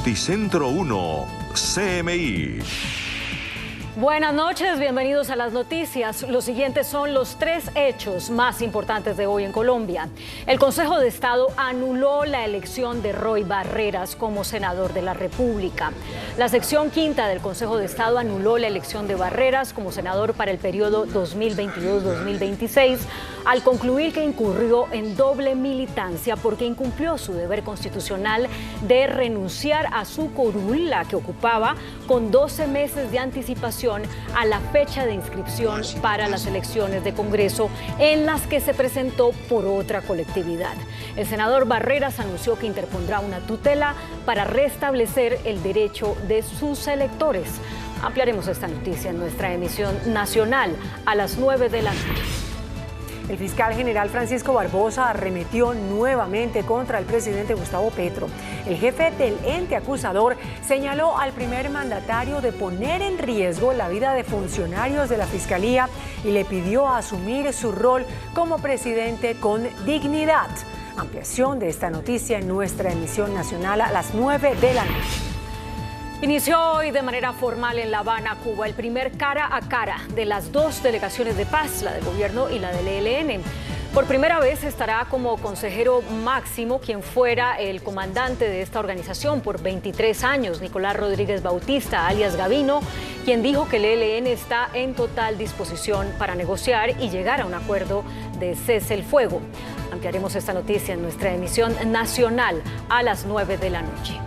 Noticentro 1, CMI. Buenas noches, bienvenidos a las noticias. Los siguientes son los 3 hechos más importantes de hoy en Colombia. El Consejo de Estado anuló la elección de Roy Barreras como senador de la República. La sección quinta del Consejo de Estado anuló la elección de Barreras como senador para el periodo 2022-2026 al concluir que incurrió en doble militancia porque incumplió su deber constitucional de renunciar a su curul, la que ocupaba, con 12 meses de anticipación a la fecha de inscripción para las elecciones de Congreso en las que se presentó por otra colectividad. El senador Barreras anunció que interpondrá una tutela para restablecer el derecho de sus electores. Ampliaremos esta noticia en nuestra emisión nacional a las 9 de la noche. El fiscal general Francisco Barbosa arremetió nuevamente contra el presidente Gustavo Petro. El jefe del ente acusador señaló al primer mandatario de poner en riesgo la vida de funcionarios de la Fiscalía y le pidió asumir su rol como presidente con dignidad. Ampliación de esta noticia en nuestra emisión nacional a las 9 de la noche. Inició hoy de manera formal en La Habana, Cuba, el primer cara a cara de las 2 delegaciones de paz, la del gobierno y la del ELN. Por primera vez estará como consejero máximo quien fuera el comandante de esta organización por 23 años, Nicolás Rodríguez Bautista, alias Gavino, quien dijo que el ELN está en total disposición para negociar y llegar a un acuerdo de cese el fuego. Ampliaremos esta noticia en nuestra emisión nacional a las 9 de la noche.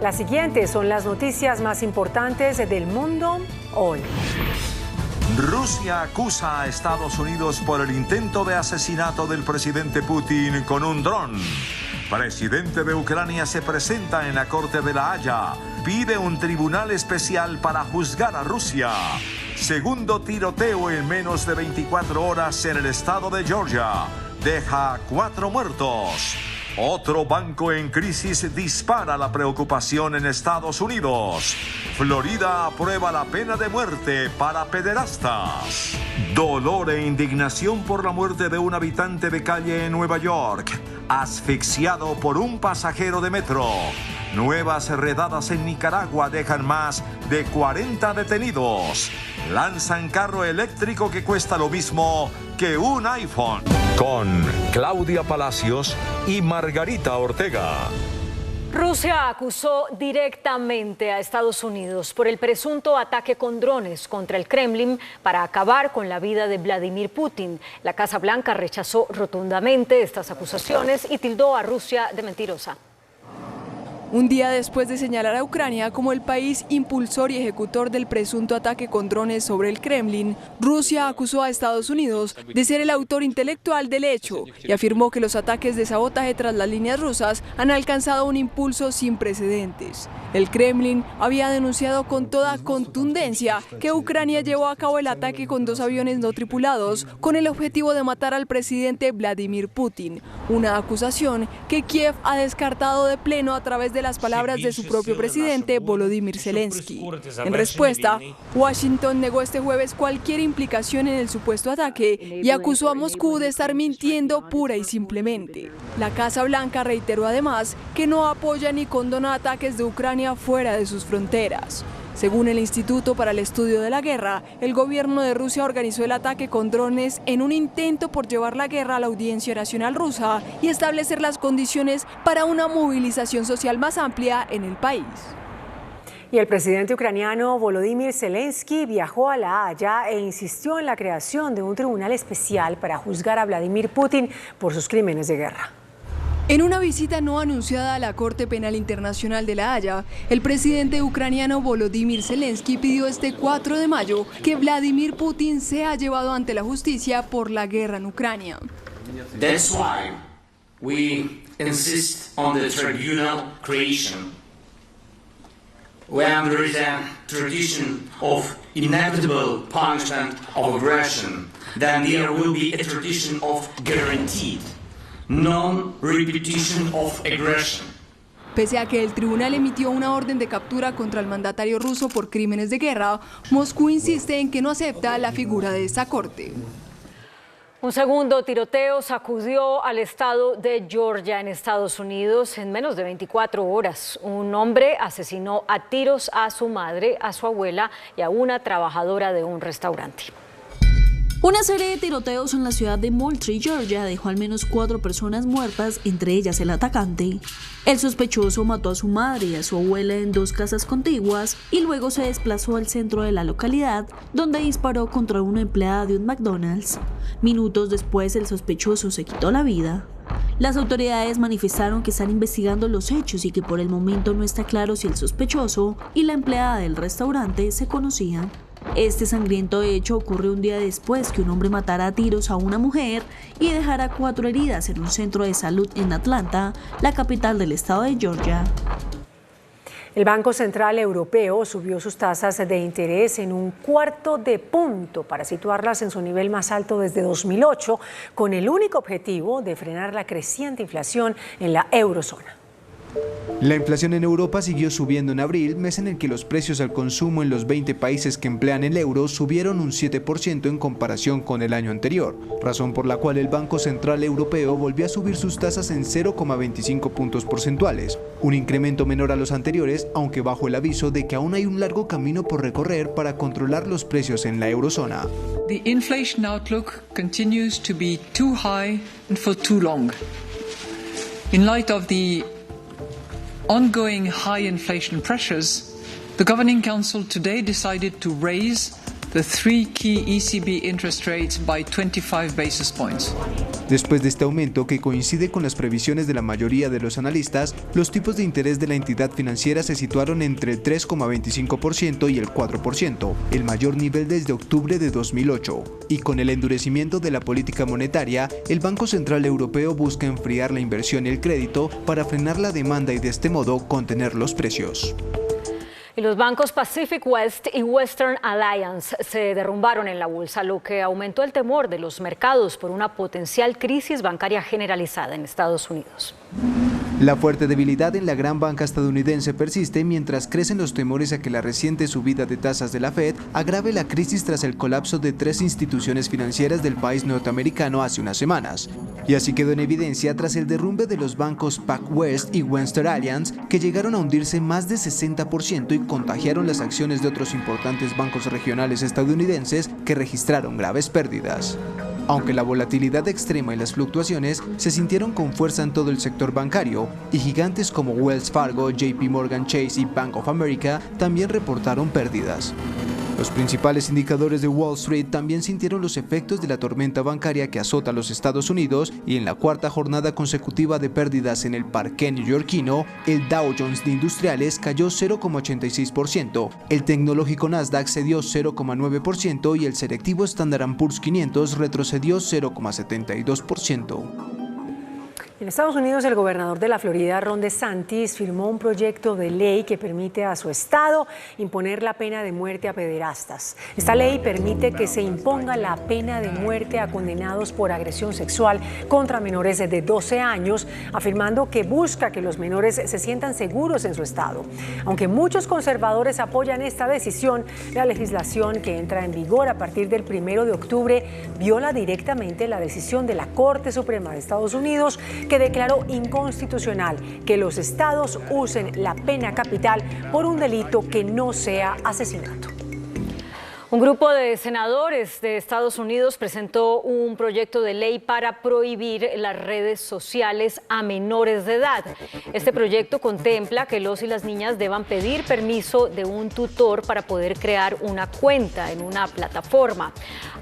Las siguientes son las noticias más importantes del mundo hoy. Rusia acusa a Estados Unidos por el intento de asesinato del presidente Putin con un dron. Presidente de Ucrania se presenta en la Corte de La Haya. Pide un tribunal especial para juzgar a Rusia. Segundo tiroteo en menos de 24 horas en el estado de Georgia. Deja 4 muertos. Otro banco en crisis dispara la preocupación en Estados Unidos. Florida aprueba la pena de muerte para pederastas. Dolor e indignación por la muerte de un habitante de calle en Nueva York, asfixiado por un pasajero de metro. Nuevas redadas en Nicaragua dejan más de 40 detenidos. Lanzan carro eléctrico que cuesta lo mismo que un iPhone. Con Claudia Palacios y Margarita Ortega. Rusia acusó directamente a Estados Unidos por el presunto ataque con drones contra el Kremlin para acabar con la vida de Vladimir Putin. La Casa Blanca rechazó rotundamente estas acusaciones y tildó a Rusia de mentirosa. Un día después de señalar a Ucrania como el país impulsor y ejecutor del presunto ataque con drones sobre el Kremlin, Rusia acusó a Estados Unidos de ser el autor intelectual del hecho y afirmó que los ataques de sabotaje tras las líneas rusas han alcanzado un impulso sin precedentes. El Kremlin había denunciado con toda contundencia que Ucrania llevó a cabo el ataque con 2 aviones no tripulados con el objetivo de matar al presidente Vladimir Putin, una acusación que Kiev ha descartado de pleno a través de las palabras de su propio presidente Volodymyr Zelensky. En respuesta, Washington negó este jueves cualquier implicación en el supuesto ataque y acusó a Moscú de estar mintiendo pura y simplemente. La Casa Blanca reiteró además que no apoya ni condona ataques de Ucrania fuera de sus fronteras. Según el Instituto para el Estudio de la Guerra, el gobierno de Rusia organizó el ataque con drones en un intento por llevar la guerra a la Audiencia Nacional rusa y establecer las condiciones para una movilización social más amplia en el país. Y el presidente ucraniano Volodymyr Zelensky viajó a La Haya e insistió en la creación de un tribunal especial para juzgar a Vladimir Putin por sus crímenes de guerra. En una visita no anunciada a la Corte Penal Internacional de La Haya, el presidente ucraniano Volodymyr Zelensky pidió este 4 de mayo que Vladimir Putin sea llevado ante la justicia por la guerra en Ucrania. That's why we insist on the tribunal creation. When there is a tradition of inevitable punishment of aggression, then there will be a tradition of guaranteed non-repetition of aggression. Pese a que el tribunal emitió una orden de captura contra el mandatario ruso por crímenes de guerra, Moscú insiste en que no acepta la figura de esta corte. Un segundo tiroteo sacudió al estado de Georgia en Estados Unidos en menos de 24 horas. Un hombre asesinó a tiros a su madre, a su abuela y a una trabajadora de un restaurante. Una serie de tiroteos en la ciudad de Moultrie, Georgia, dejó al menos 4 personas muertas, entre ellas el atacante. El sospechoso mató a su madre y a su abuela en 2 casas contiguas y luego se desplazó al centro de la localidad, donde disparó contra una empleada de un McDonald's. Minutos después, el sospechoso se quitó la vida. Las autoridades manifestaron que están investigando los hechos y que por el momento no está claro si el sospechoso y la empleada del restaurante se conocían. Este sangriento hecho ocurrió un día después que un hombre matara a tiros a una mujer y dejara 4 heridas en un centro de salud en Atlanta, la capital del estado de Georgia. El Banco Central Europeo subió sus tasas de interés en 1/4 punto para situarlas en su nivel más alto desde 2008, con el único objetivo de frenar la creciente inflación en la eurozona. La inflación en Europa siguió subiendo en abril, mes en el que los precios al consumo en los 20 países que emplean el euro subieron un 7% en comparación con el año anterior, razón por la cual el Banco Central Europeo volvió a subir sus tasas en 0,25 puntos porcentuales, un incremento menor a los anteriores, aunque bajo el aviso de que aún hay un largo camino por recorrer para controlar los precios en la eurozona. The inflation outlook continues to be too high and for too long. In light of the ongoing high inflation pressures, the Governing Council today decided to raise the 3 key ECB interest rates by 25 basis points. Después de este aumento, que coincide con las previsiones de la mayoría de los analistas, los tipos de interés de la entidad financiera se situaron entre el 3,25% y el 4%, el mayor nivel desde octubre de 2008. Y con el endurecimiento de la política monetaria, el Banco Central Europeo busca enfriar la inversión y el crédito para frenar la demanda y de este modo contener los precios. Y los bancos Pacific West y Western Alliance se derrumbaron en la bolsa, lo que aumentó el temor de los mercados por una potencial crisis bancaria generalizada en Estados Unidos. La fuerte debilidad en la gran banca estadounidense persiste mientras crecen los temores a que la reciente subida de tasas de la Fed agrave la crisis tras el colapso de 3 instituciones financieras del país norteamericano hace unas semanas. Y así quedó en evidencia tras el derrumbe de los bancos PacWest y Western Alliance, que llegaron a hundirse más de 60% y contagiaron las acciones de otros importantes bancos regionales estadounidenses que registraron graves pérdidas. Aunque la volatilidad extrema y las fluctuaciones se sintieron con fuerza en todo el sector bancario, y gigantes como Wells Fargo, JP Morgan Chase y Bank of America también reportaron pérdidas. Los principales indicadores de Wall Street también sintieron los efectos de la tormenta bancaria que azota a los Estados Unidos, y en la 4ª jornada consecutiva de pérdidas en el parqué neoyorquino, el Dow Jones de Industriales cayó 0,86%, el tecnológico Nasdaq cedió 0,9% y el selectivo Standard & Poor's 500 retrocedió 0,72%. En Estados Unidos, el gobernador de la Florida, Ron DeSantis, firmó un proyecto de ley que permite a su estado imponer la pena de muerte a pederastas. Esta ley permite que se imponga la pena de muerte a condenados por agresión sexual contra menores de 12 años, afirmando que busca que los menores se sientan seguros en su estado. Aunque muchos conservadores apoyan esta decisión, la legislación que entra en vigor a partir del 1 de octubre viola directamente la decisión de la Corte Suprema de Estados Unidos, que declaró inconstitucional que los estados usen la pena capital por un delito que no sea asesinato. Un grupo de senadores de Estados Unidos presentó un proyecto de ley para prohibir las redes sociales a menores de edad. Este proyecto contempla que los y las niñas deban pedir permiso de un tutor para poder crear una cuenta en una plataforma.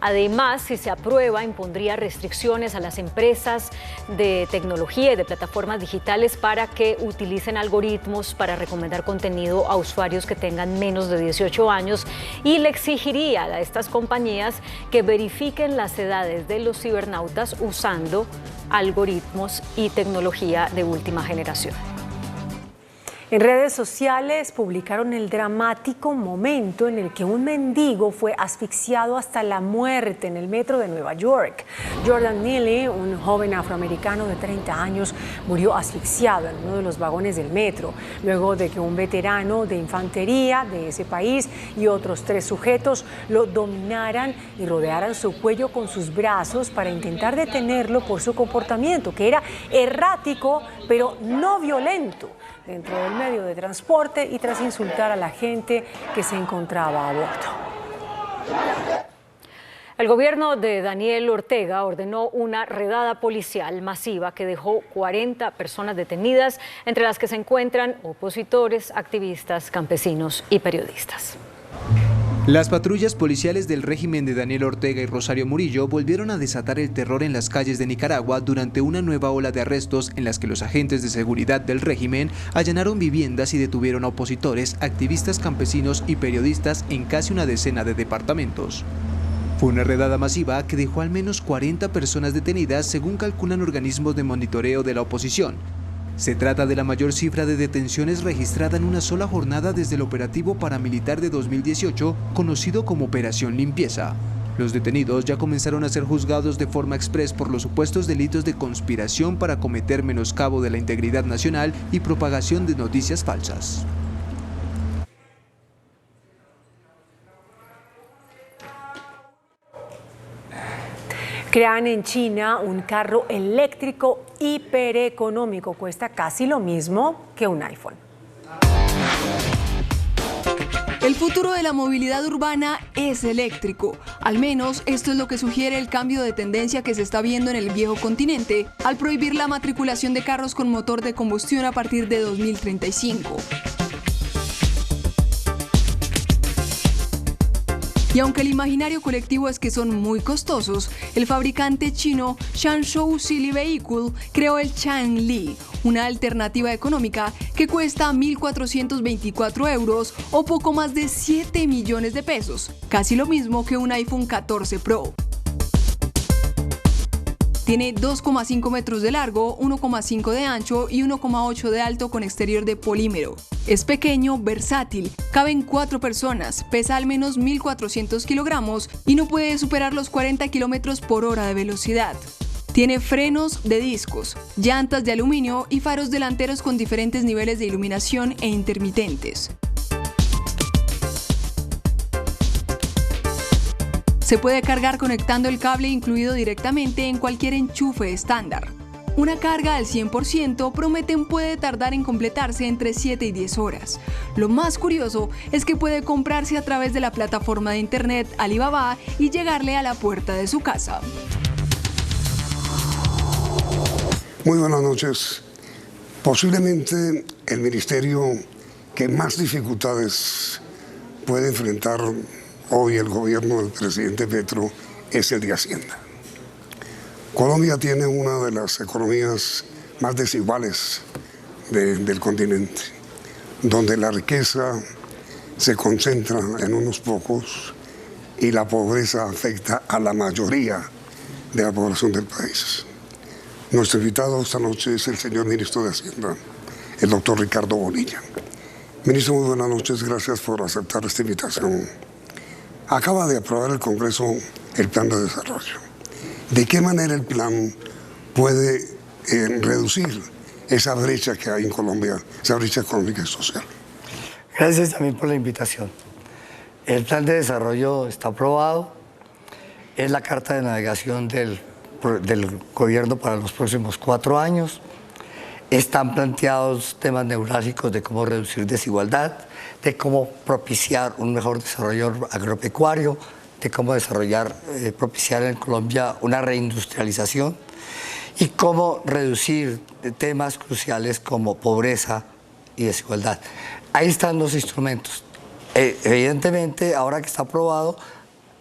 Además, si se aprueba, impondría restricciones a las empresas de tecnología y de plataformas digitales para que utilicen algoritmos para recomendar contenido a usuarios que tengan menos de 18 años y le exigiría a estas compañías que verifiquen las edades de los cibernautas usando algoritmos y tecnología de última generación. En redes sociales publicaron el dramático momento en el que un mendigo fue asfixiado hasta la muerte en el metro de Nueva York. Jordan Neely, un joven afroamericano de 30 años, murió asfixiado en uno de los vagones del metro, luego de que un veterano de infantería de ese país y otros 3 sujetos lo dominaran y rodearan su cuello con sus brazos para intentar detenerlo por su comportamiento, que era errático pero no violento dentro del medio de transporte y tras insultar a la gente que se encontraba a bordo. El gobierno de Daniel Ortega ordenó una redada policial masiva que dejó 40 personas detenidas, entre las que se encuentran opositores, activistas, campesinos y periodistas. Las patrullas policiales del régimen de Daniel Ortega y Rosario Murillo volvieron a desatar el terror en las calles de Nicaragua durante una nueva ola de arrestos en las que los agentes de seguridad del régimen allanaron viviendas y detuvieron a opositores, activistas, campesinos y periodistas en casi una decena de departamentos. Fue una redada masiva que dejó al menos 40 personas detenidas, según calculan organismos de monitoreo de la oposición. Se trata de la mayor cifra de detenciones registrada en una sola jornada desde el operativo paramilitar de 2018, conocido como Operación Limpieza. Los detenidos ya comenzaron a ser juzgados de forma express por los supuestos delitos de conspiración para cometer menoscabo de la integridad nacional y propagación de noticias falsas. Crean en China un carro eléctrico hipereconómico. Cuesta casi lo mismo que un iPhone. El futuro de la movilidad urbana es eléctrico. Al menos esto es lo que sugiere el cambio de tendencia que se está viendo en el viejo continente al prohibir la matriculación de carros con motor de combustión a partir de 2035. Y aunque el imaginario colectivo es que son muy costosos, el fabricante chino Shenzhou Silly Vehicle creó el Changli, una alternativa económica que cuesta 1.424 euros o poco más de 7 millones de pesos, casi lo mismo que un iPhone 14 Pro. Tiene 2,5 metros de largo, 1,5 de ancho y 1,8 de alto con exterior de polímero. Es pequeño, versátil, caben 4 personas, pesa al menos 1.400 kilogramos y no puede superar los 40 kilómetros por hora de velocidad. Tiene frenos de discos, llantas de aluminio y faros delanteros con diferentes niveles de iluminación e intermitentes. Se puede cargar conectando el cable incluido directamente en cualquier enchufe estándar. Una carga al 100% prometen puede tardar en completarse entre 7 y 10 horas. Lo más curioso es que puede comprarse a través de la plataforma de internet Alibaba y llegarle a la puerta de su casa. Muy buenas noches. Posiblemente el ministerio que más dificultades puede enfrentar hoy el gobierno del presidente Petro es el de Hacienda. Colombia tiene una de las economías más desiguales del continente, donde la riqueza se concentra en unos pocos y la pobreza afecta a la mayoría de la población del país. Nuestro invitado esta noche es el señor ministro de Hacienda, el doctor Ricardo Bonilla. Ministro, muy buenas noches, gracias por aceptar esta invitación. Acaba de aprobar el Congreso el plan de desarrollo. ¿De qué manera el plan puede reducir esa brecha que hay en Colombia, esa brecha económica y social? Gracias también por la invitación. El plan de desarrollo está aprobado, es la carta de navegación del gobierno para los próximos 4 años. Están planteados temas neurálgicos de cómo reducir desigualdad, de cómo propiciar un mejor desarrollo agropecuario, de cómo propiciar en Colombia una reindustrialización y cómo reducir temas cruciales como pobreza y desigualdad. Ahí están los instrumentos. Evidentemente, ahora que está aprobado,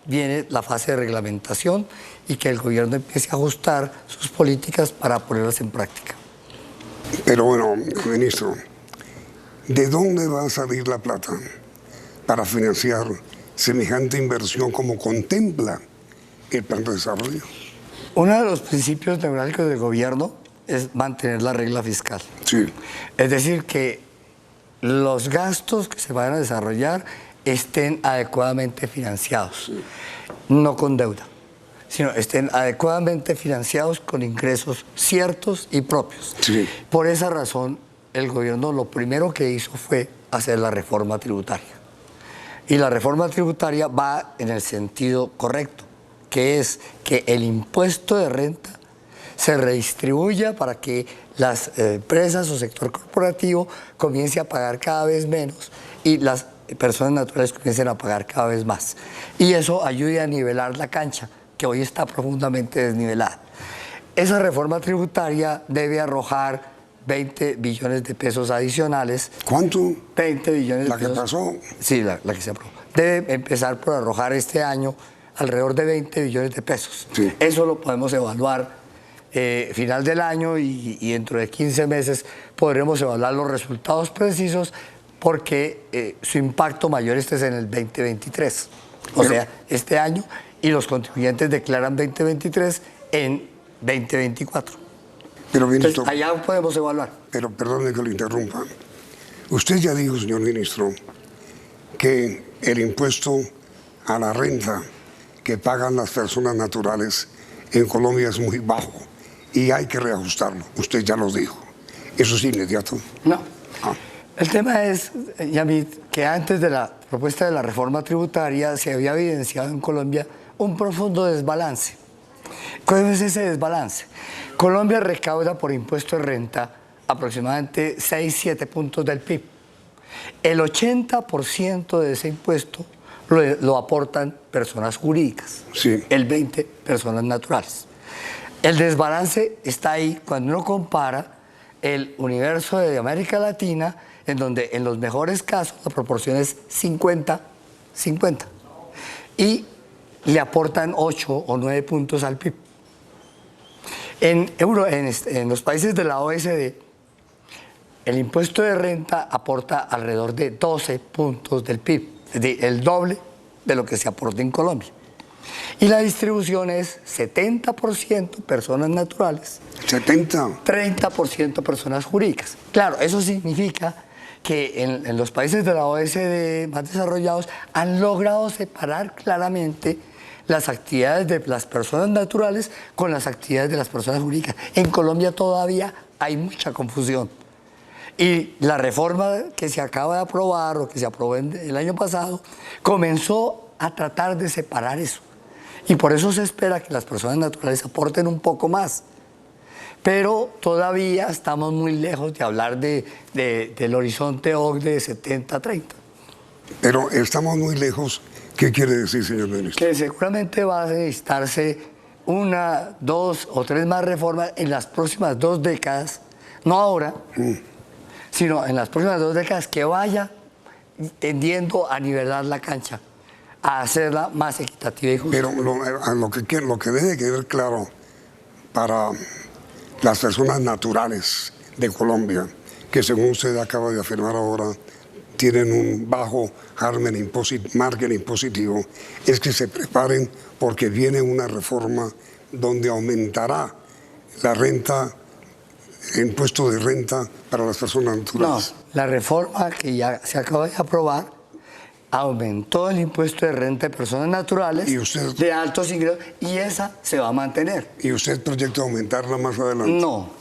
viene la fase de reglamentación y que el gobierno empiece a ajustar sus políticas para ponerlas en práctica. Pero bueno, ministro, ¿de dónde va a salir la plata para financiar semejante inversión como contempla el plan de desarrollo? Uno de los principios neurálgicos del gobierno es mantener la regla fiscal. Sí. Es decir, que los gastos que se van a desarrollar estén adecuadamente financiados, no con deuda, sino estén adecuadamente financiados con ingresos ciertos y propios. Sí. Por esa razón, el gobierno lo primero que hizo fue hacer la reforma tributaria. Y la reforma tributaria va en el sentido correcto, que es que el impuesto de renta se redistribuya para que las empresas o sector corporativo comience a pagar cada vez menos y las personas naturales comiencen a pagar cada vez más. Y eso ayude a nivelar la cancha, que hoy está profundamente desnivelada. Esa reforma tributaria debe arrojar 20 billones de pesos adicionales. ¿Cuánto? 20 billones de pesos. ¿La que pasó? Sí, la que se aprobó. Debe empezar por arrojar este año alrededor de 20 billones de pesos. Sí. Eso lo podemos evaluar final del año y dentro de 15 meses podremos evaluar los resultados precisos porque su impacto mayor es en el 2023. O sea, este año, y los contribuyentes declaran 2023 en 2024. Pero, ministro, entonces, allá podemos evaluar. Pero perdone que lo interrumpa. Usted ya dijo, señor ministro, que el impuesto a la renta que pagan las personas naturales en Colombia es muy bajo y hay que reajustarlo. Usted ya lo dijo. ¿Eso es inmediato? No. El tema es, Yamit, que antes de la propuesta de la reforma tributaria se había evidenciado en Colombia un profundo desbalance. ¿Cuál es ese desbalance? Colombia recauda por impuesto de renta aproximadamente 6-7 puntos del PIB. El 80% de ese impuesto lo aportan personas jurídicas, sí. El 20% personas naturales. El desbalance está ahí cuando uno compara el universo de América Latina, en donde en los mejores casos la proporción es 50-50. Y le aportan 8 o 9 puntos al PIB. En los países de la OECD, el impuesto de renta aporta alrededor de 12 puntos del PIB, es decir, el doble de lo que se aporta en Colombia. Y la distribución es 70% personas naturales, 30% personas jurídicas. Claro, eso significa que en los países de la OECD más desarrollados han logrado separar claramente las actividades de las personas naturales con las actividades de las personas jurídicas. En Colombia todavía hay mucha confusión. Y la reforma que se acaba de aprobar o que se aprobó el año pasado comenzó a tratar de separar eso. Y por eso se espera que las personas naturales aporten un poco más. Pero todavía estamos muy lejos de hablar del horizonte OCDE de 70-30. Pero estamos muy lejos. ¿Qué quiere decir, señor ministro? Que seguramente va a necesitarse 1, 2 o 3 más reformas en las próximas 2 décadas, no ahora, sino en las próximas 2 décadas, que vaya tendiendo a nivelar la cancha, a hacerla más equitativa y justa. Pero lo que debe quedar claro para las personas naturales de Colombia, que según usted acaba de afirmar ahora, tienen un bajo margen impositivo, es que se preparen porque viene una reforma donde aumentará la renta, el impuesto de renta para las personas naturales. No, la reforma que ya se acaba de aprobar aumentó el impuesto de renta de personas naturales de altos ingresos y esa se va a mantener. ¿Y usted proyecta aumentarla más adelante? No,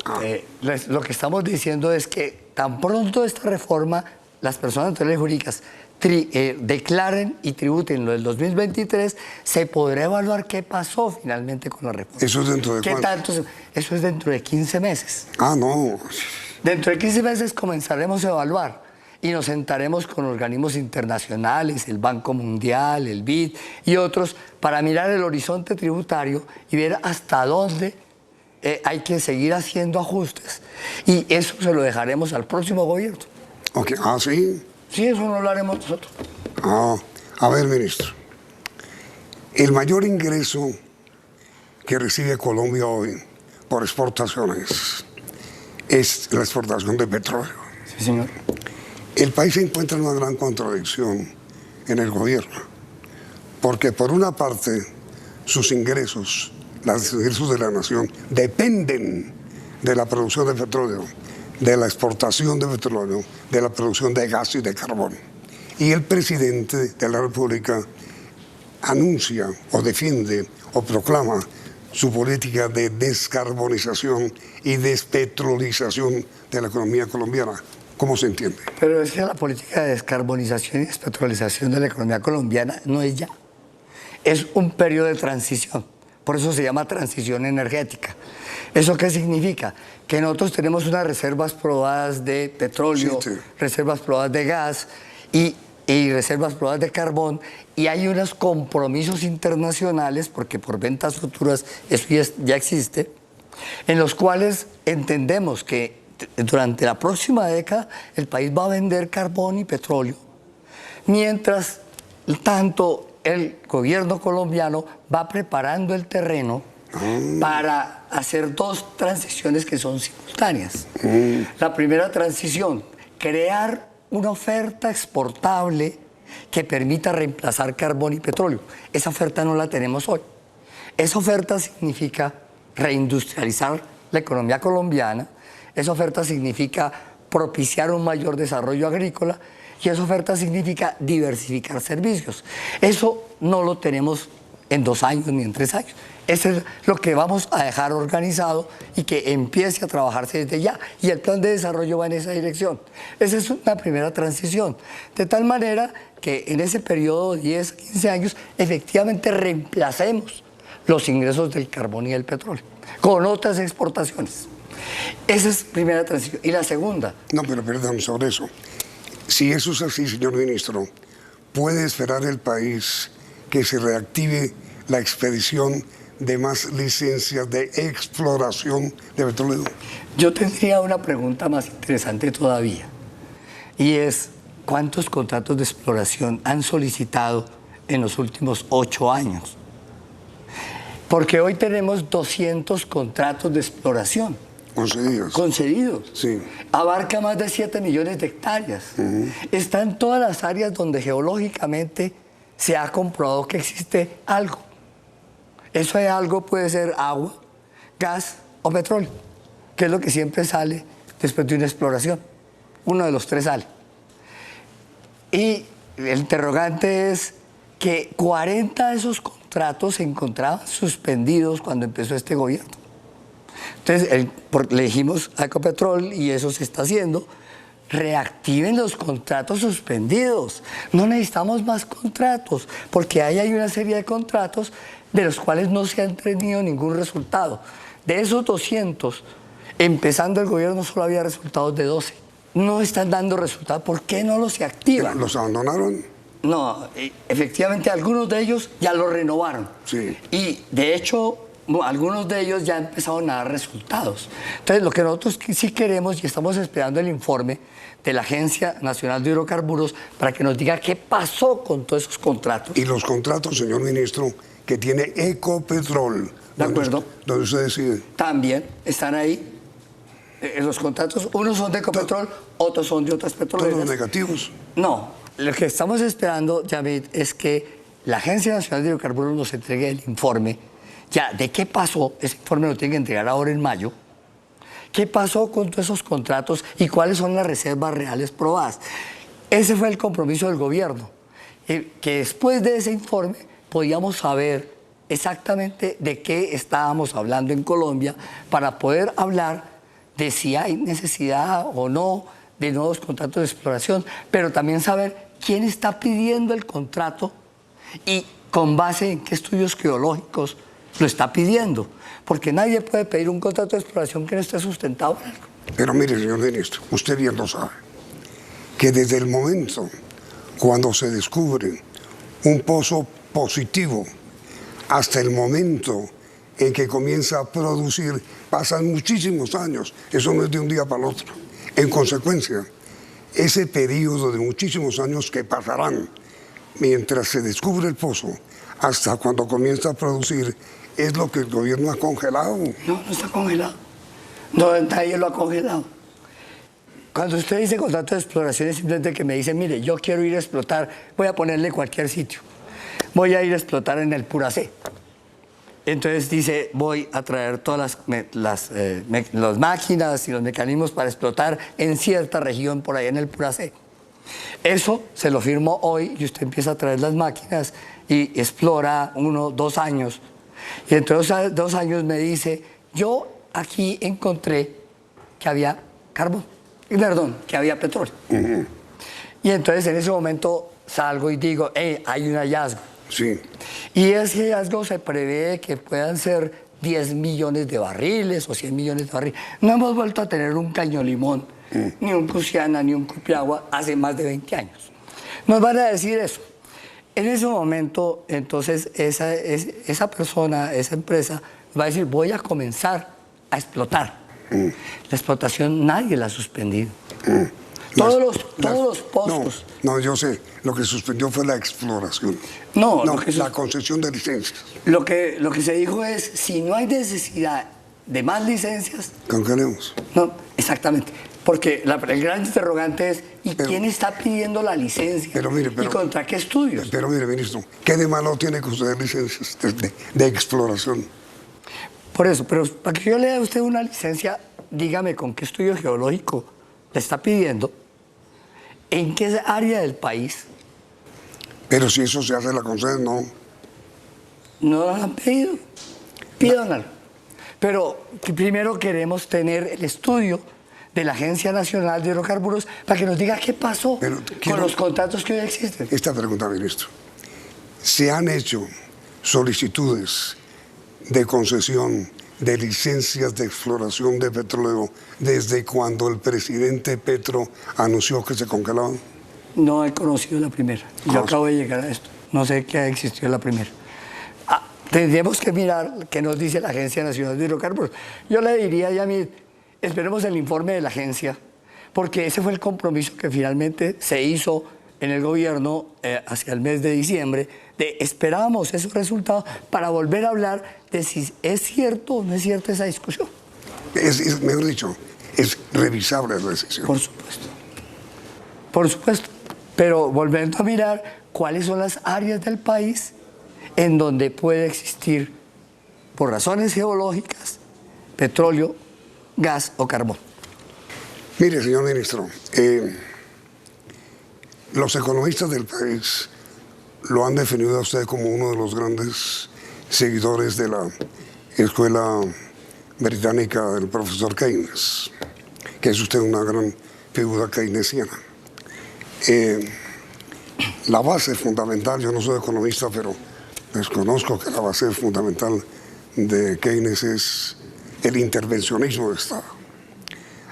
lo que estamos diciendo es que tan pronto esta reforma las personas naturales jurídicas declaren y tributen lo del 2023, se podrá evaluar qué pasó finalmente con la reforma. ¿Eso es dentro de cuánto? Eso es dentro de 15 meses. Ah, no. Dentro de 15 meses comenzaremos a evaluar y nos sentaremos con organismos internacionales, el Banco Mundial, el BID y otros, para mirar el horizonte tributario y ver hasta dónde hay que seguir haciendo ajustes. Y eso se lo dejaremos al próximo gobierno. Okay. Ah, ¿sí? Sí, eso no lo haremos nosotros. A ver, ministro. El mayor ingreso que recibe Colombia hoy por exportaciones es la exportación de petróleo. Sí, señor. El país se encuentra en una gran contradicción en el gobierno, porque por una parte sus ingresos, los ingresos de la nación, dependen de la producción de petróleo, de la exportación de petróleo, de la producción de gas y de carbón. Y el presidente de la República anuncia o defiende o proclama su política de descarbonización y despetrolización de la economía colombiana. ¿Cómo se entiende? Pero es que la política de descarbonización y despetrolización de la economía colombiana no es ya. Es un periodo de transición. Por eso se llama transición energética. ¿Eso qué significa? Que nosotros tenemos unas reservas probadas de petróleo, sí, reservas probadas de gas y reservas probadas de carbón, y hay unos compromisos internacionales, porque por ventas futuras eso ya existe, en los cuales entendemos que durante la próxima década el país va a vender carbón y petróleo, mientras tanto el gobierno colombiano va preparando el terreno para hacer dos transiciones que son simultáneas. La primera transición, crear una oferta exportable que permita reemplazar carbón y petróleo. Esa oferta no la tenemos hoy. Esa oferta significa reindustrializar la economía colombiana, esa oferta significa propiciar un mayor desarrollo agrícola y esa oferta significa diversificar servicios. Eso no lo tenemos en 2 años ni en 3 años. Eso es lo que vamos a dejar organizado y que empiece a trabajarse desde ya. Y el plan de desarrollo va en esa dirección. Esa es una primera transición. De tal manera que en ese periodo de 10, 15 años, efectivamente reemplacemos los ingresos del carbón y del petróleo con otras exportaciones. Esa es la primera transición. Y la segunda. No, pero perdón, sobre eso. Si eso es así, señor ministro, ¿puede esperar el país que se reactive la expedición de más licencias de exploración de petróleo? Yo tendría una pregunta más interesante todavía, y es, ¿cuántos contratos de exploración han solicitado en los últimos 8 años? Porque hoy tenemos 200 contratos de exploración. Concedidos. Concedidos. Sí. Abarca más de 7 millones de hectáreas. Está en todas las áreas donde geológicamente se ha comprobado que existe algo. Eso de algo puede ser agua, gas o petróleo, que es lo que siempre sale después de una exploración. Uno de los 3 sale. Y el interrogante es que 40 de esos contratos se encontraban suspendidos cuando empezó este gobierno. Entonces, le dijimos a Ecopetrol, y eso se está haciendo, reactiven los contratos suspendidos. No necesitamos más contratos, porque ahí hay una serie de contratos de los cuales no se ha tenido ningún resultado. De esos 200, empezando el gobierno, solo había resultados de 12. No están dando resultados. ¿Por qué no los se activan? ¿Los abandonaron? No, efectivamente algunos de ellos ya los renovaron. Sí. Y de hecho, algunos de ellos ya empezaron a dar resultados. Entonces, lo que nosotros sí queremos, y estamos esperando el informe de la Agencia Nacional de Hidrocarburos para que nos diga qué pasó con todos esos contratos. Y los contratos, señor ministro, que tiene Ecopetrol. ¿De acuerdo? Donde usted decide. También están ahí. Los contratos, unos son de Ecopetrol, otros son de otras petroleras. ¿Todos negativos? No, lo que estamos esperando, Javid, es que la Agencia Nacional de Hidrocarburos nos entregue el informe ya de qué pasó. Ese informe lo tiene que entregar ahora en mayo. ¿Qué pasó con todos esos contratos y cuáles son las reservas reales probadas? Ese fue el compromiso del gobierno, que después de ese informe podíamos saber exactamente de qué estábamos hablando en Colombia para poder hablar de si hay necesidad o no de nuevos contratos de exploración, pero también saber quién está pidiendo el contrato y con base en qué estudios geológicos lo está pidiendo, porque nadie puede pedir un contrato de exploración que no esté sustentado por algo. Pero mire, señor ministro, usted bien lo sabe, que desde el momento cuando se descubre un pozo positivo hasta el momento en que comienza a producir, pasan muchísimos años, eso no es de un día para el otro. En consecuencia, ese periodo de muchísimos años que pasarán mientras se descubre el pozo hasta cuando comienza a producir, es lo que el gobierno ha congelado. No, no está congelado. No, nadie lo ha congelado. Cuando usted dice contrato de exploración es simplemente que me dice, mire, yo quiero ir a explotar, voy a ponerle cualquier sitio. Voy a ir a explotar en el Puracé. Entonces dice, voy a traer todas las máquinas y los mecanismos para explotar en cierta región por ahí en el Puracé. Eso se lo firmó hoy y usted empieza a traer las máquinas y explora 1, 2 años. Y entonces 2 años me dice, yo aquí encontré que había carbón, perdón, que había petróleo. Y entonces en ese momento salgo y digo, hay un hallazgo. Sí. Y ese hallazgo se prevé que puedan ser 10 millones de barriles o 100 millones de barriles. No hemos vuelto a tener un Caño Limón, ni un Cusiana, ni un Cupiagua hace más de 20 años. Nos van a decir eso. En ese momento, entonces, esa persona, esa empresa, va a decir, voy a comenzar a explotar. La explotación nadie la ha suspendido. Todos los pozos. No, yo sé. Lo que suspendió fue la exploración. No, la concesión de licencias. Lo que se dijo es, si no hay necesidad de más licencias... Cancelemos. No, exactamente. Porque el gran interrogante es, ¿quién está pidiendo la licencia? ¿Y contra qué estudios? Pero mire, ministro, ¿qué de malo tiene conceder licencias de exploración? Por eso, pero para que yo le dé a usted una licencia, dígame con qué estudio geológico le está pidiendo, en qué área del país. Pero si eso se hace, la conceden, no. No lo han pedido. Pídanlo. Pero primero queremos tener el estudio de la Agencia Nacional de Hidrocarburos para que nos diga qué pasó con los contratos que hoy existen. Esta pregunta, ministro. ¿Se han hecho solicitudes de concesión de licencias de exploración de petróleo desde cuando el presidente Petro anunció que se congelaban? No he conocido la primera. Yo acabo de llegar a esto. No sé qué ha existido la primera. Tendríamos que mirar qué nos dice la Agencia Nacional de Hidrocarburos. Yo le diría a Yamid, esperemos el informe de la agencia, porque ese fue el compromiso que finalmente se hizo en el gobierno hacia el mes de diciembre, de esperábamos esos resultados para volver a hablar de si es cierto o no es cierta esa discusión. Mejor dicho, es revisable la decisión. Por supuesto. Por supuesto. Pero volviendo a mirar cuáles son las áreas del país en donde puede existir, por razones geológicas, petróleo, gas o carbón. Mire, señor ministro, los economistas del país lo han definido a usted como uno de los grandes seguidores de la escuela británica del profesor Keynes, que es usted una gran figura keynesiana. La base fundamental, yo no soy economista, pero desconozco que la base fundamental de Keynes es el intervencionismo del Estado.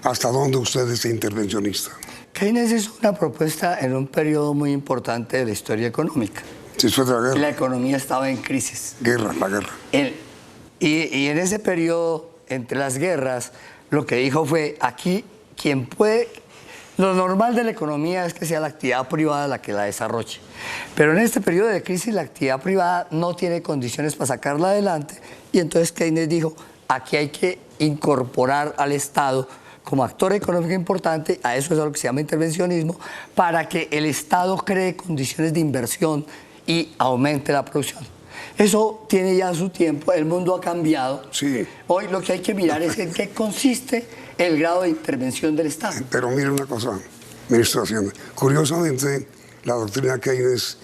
¿Hasta dónde usted es intervencionista? Keynes hizo una propuesta en un periodo muy importante de la historia económica. Sí, después de la guerra. La economía estaba en crisis. La guerra. Y en ese periodo, entre las guerras, lo que dijo fue, aquí quien puede... Lo normal de la economía es que sea la actividad privada la que la desarrolle. Pero en este periodo de crisis la actividad privada no tiene condiciones para sacarla adelante y entonces Keynes dijo, aquí hay que incorporar al Estado como actor económico importante, a eso es a lo que se llama intervencionismo, para que el Estado cree condiciones de inversión y aumente la producción. Eso tiene ya su tiempo, el mundo ha cambiado. Sí. Hoy lo que hay que mirar es en qué consiste el grado de intervención del Estado. Pero mire una cosa, ministro de Hacienda. Curiosamente, la doctrina Keynes